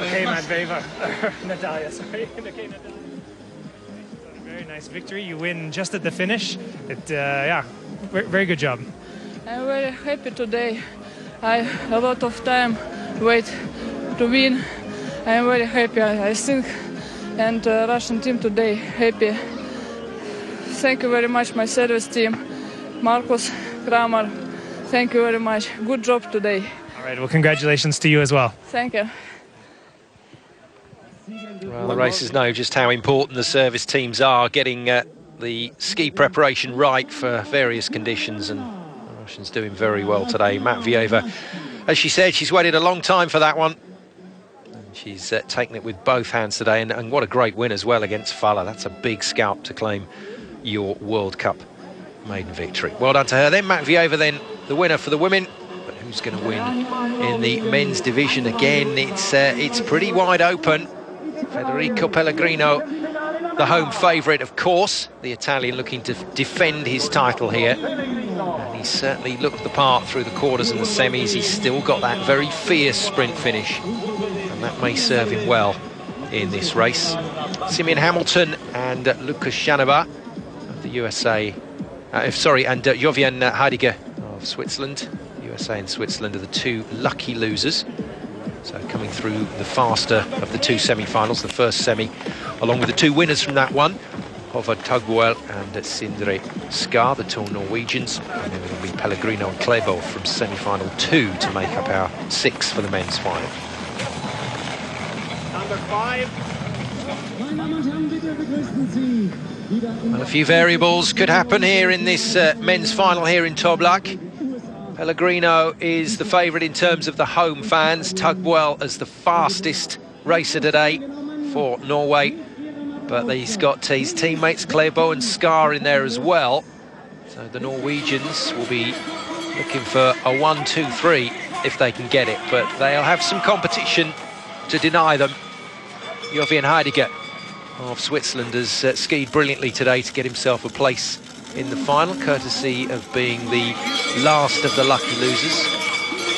Okay, Matvieva. Natalia, sorry. Very nice victory. You win just at the finish. Yeah, very good job. I'm very happy today. I a lot of time wait to win. I'm very happy. I think, and Russian team today happy. Thank you very much, my service team. Marcus, Kramer, thank you very much. Good job today. All right, well, congratulations to you as well. Thank you. Well, the racers know just how important the service teams are, getting the ski preparation right for various conditions, and the Russians doing very well today. Matvieva, as she said, she's waited a long time for that one. And she's taken it with both hands today, and what a great win as well against Fala. That's a big scalp to claim your World Cup maiden victory. Well done to her. Then Matvieva, then the winner for the women. But who's going to win in the men's division again? It's pretty wide open. Federico Pellegrino the home favourite, of course. The Italian looking to defend his title here. And he certainly looked the part through the quarters and the semis. He's still got that very fierce sprint finish, and that may serve him well in this race. Simeon Hamilton and Lukas Janova of the USA, and Jovian Heidegger of Switzerland. USA and Switzerland are the two lucky losers. So coming through the faster of the two semi-finals, the first semi, along with the two winners from that one, Håvard Tagbuel and Sindre Skar, the two Norwegians. And then it'll be Pellegrino and Klæbo from semi-final 2 to make up our 6 for the men's final. Number 5. Well, a few variables could happen here in this men's final here in Toblach. Pellegrino is the favourite in terms of the home fans. Tagbuel as the fastest racer today for Norway. But he's got his teammates Klæbo and Skar in there as well. So the Norwegians will be looking for a 1-2-3 if they can get it. But they'll have some competition to deny them. Jovian Heidegger of Switzerland has skied brilliantly today to get himself a place in the final, courtesy of being the last of the lucky losers.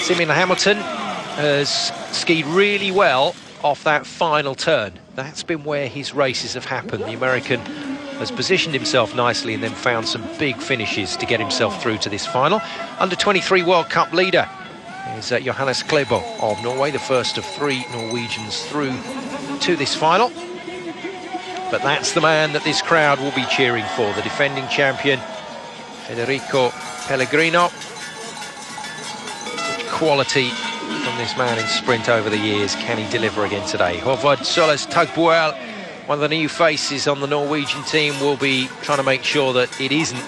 Simeon Hamilton has skied really well off that final turn. That's been where his races have happened. The American has positioned himself nicely and then found some big finishes to get himself through to this final. Under 23 World Cup leader is Johannes Klæbo of Norway, the first of 3 Norwegians through to this final. But that's the man that this crowd will be cheering for, the defending champion, Federico Pellegrino. Such quality from this man in sprint over the years. Can he deliver again today? Håvard Tagbuel, one of the new faces on the Norwegian team, will be trying to make sure that it isn't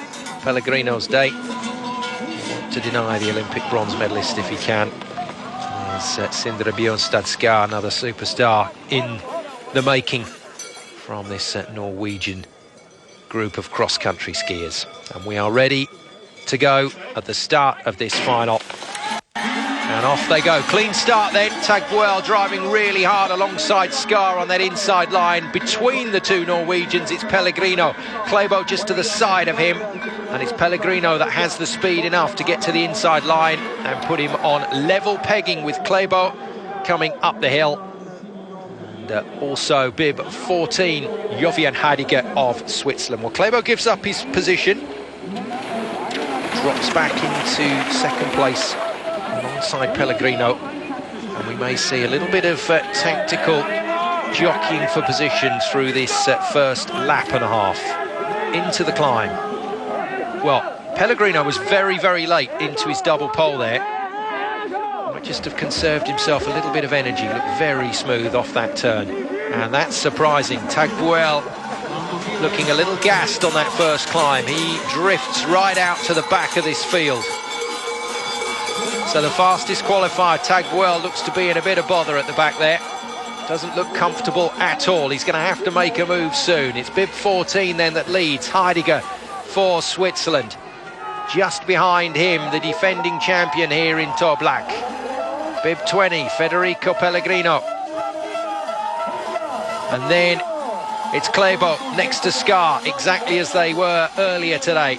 Pellegrino's day. He'll want to deny the Olympic bronze medalist if he can. There's Sindre Skar, another superstar in the making from this Norwegian group of cross-country skiers. And we are ready to go at the start of this final. And off they go. Clean start then. Tagbuel driving really hard alongside Skar on that inside line. Between the two Norwegians, it's Pellegrino. Klæbo just to the side of him. And it's Pellegrino that has the speed enough to get to the inside line and put him on level pegging with Klæbo coming up the hill. And also bib 14, Jovian Heidegger of Switzerland. Well, Klæbo gives up his position. Drops back into second place alongside Pellegrino, and we may see a little bit of tactical jockeying for position through this first lap and a half into the climb. Well, Pellegrino was very, very late into his double pole there. Might just have conserved himself a little bit of energy. Looked very smooth off that turn, and that's surprising. Tagbuel looking a little gassed on that first climb. He drifts right out to the back of this field. So the fastest qualifier, Tagbuel, looks to be in a bit of bother at the back there. Doesn't look comfortable at all. He's going to have to make a move soon. It's bib 14 then that leads, Heidegger for Switzerland. Just behind him, the defending champion here in Toblach. Bib 20, Federico Pellegrino. And then it's Klæbo next to Skar, exactly as they were earlier today.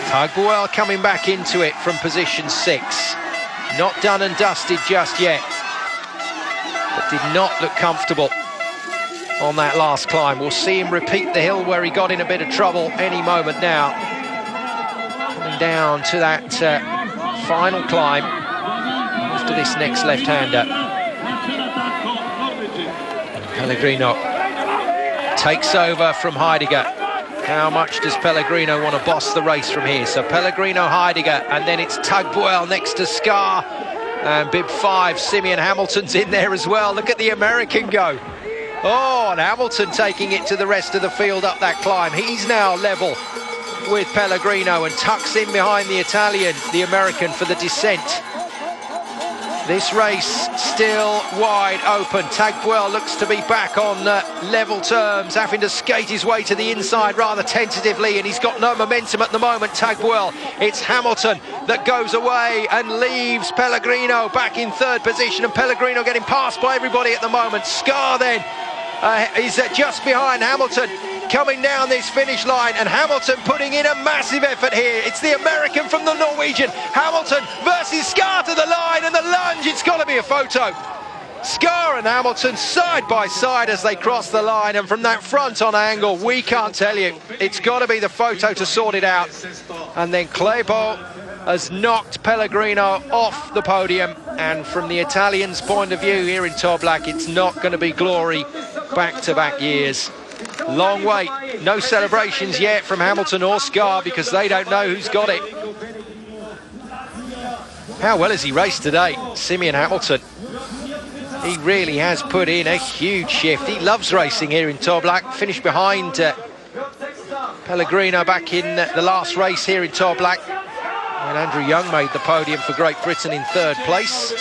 Tagbuel coming back into it from position 6. Not done and dusted just yet, but did not look comfortable on that last climb. We'll see him repeat the hill where he got in a bit of trouble any moment now. Coming down to that final climb after this next left-hander. Pellegrino takes over from Heidegger. How much does Pellegrino want to boss the race from here? So Pellegrino, Heidegger, and then it's Tagbuel next to Skar. And bib 5, Simeon Hamilton's in there as well. Look at the American go. Oh, and Hamilton taking it to the rest of the field up that climb. He's now level with Pellegrino and tucks in behind the Italian, the American, for the descent. This race still wide open. Tagbuel looks to be back on level terms, having to skate his way to the inside rather tentatively, and he's got no momentum at the moment, Tagbuel. It's Hamilton that goes away and leaves Pellegrino back in third position, and Pellegrino getting passed by everybody at the moment. Skar then He's just behind Hamilton, coming down this finish line, and Hamilton putting in a massive effort here. It's the American from the Norwegian. Hamilton versus Scar to the line, and the lunge, it's got to be a photo. Scar and Hamilton side by side as they cross the line, and from that front on angle, we can't tell you. It's got to be the photo to sort it out. And then Klæbo has knocked Pellegrino off the podium, and from the Italians' point of view here in Toblach, it's not going to be glory back-to-back years. Long wait, no celebrations yet from Hamilton or Scar because they don't know who's got it. How well has he raced today, Simeon Hamilton? He really has put in a huge shift. He loves racing here in Toblach. Finished behind Pellegrino back in the last race here in Toblach, when Andrew Young made the podium for Great Britain in third place.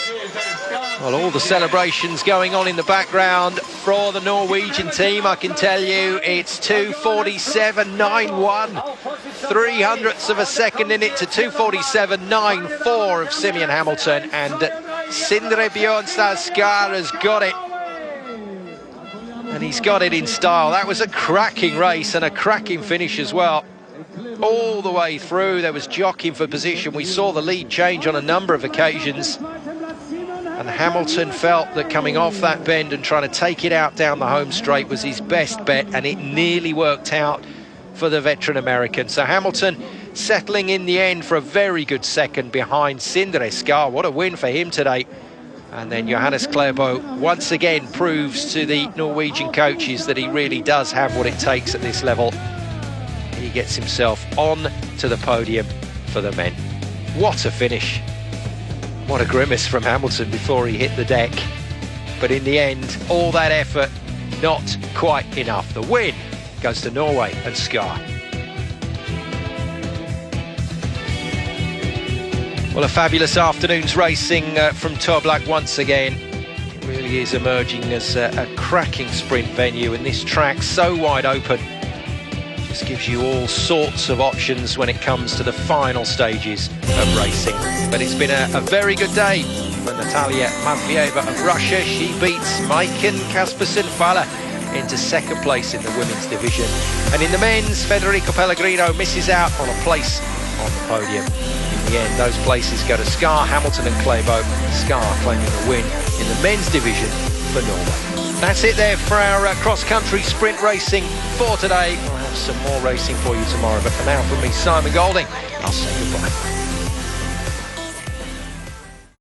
Well, all the celebrations going on in the background for the Norwegian team. I can tell you it's 2:47.91, 300ths of a second in it to 2:47.94 of Simeon Hamilton, and Sindre Bjørnstad Skar has got it, and he's got it in style. That was a cracking race and a cracking finish as well. All the way through there was jockeying for position. We saw the lead change on a number of occasions, and Hamilton felt that coming off that bend and trying to take it out down the home straight was his best bet, and it nearly worked out for the veteran American. So Hamilton settling in the end for a very good second behind Sindre Skar. What a win for him today. And then Johannes Klæbo once again proves to the Norwegian coaches that he really does have what it takes at this level. He gets himself on to the podium for the men. What a finish. What a grimace from Hamilton before he hit the deck. But in the end, all that effort, not quite enough. The win goes to Norway and Scar. Well, a fabulous afternoon's racing from Toblach once again. It really is emerging as a cracking sprint venue, and this track so wide open just gives you all sorts of options when it comes to the final stages of racing. But it's been a very good day for Natalia Matvieva of Russia. She beats Maiken Kaspersen-Faller into second place in the women's division. And in the men's, Federico Pellegrino misses out on a place on the podium. In the end, those places go to Scar, Hamilton and Klæbo. Scar claiming the win in the men's division for Norway. That's it there for our cross-country sprint racing for today. We'll have some more racing for you tomorrow, but for now, from me, Simon Golding, I'll say goodbye.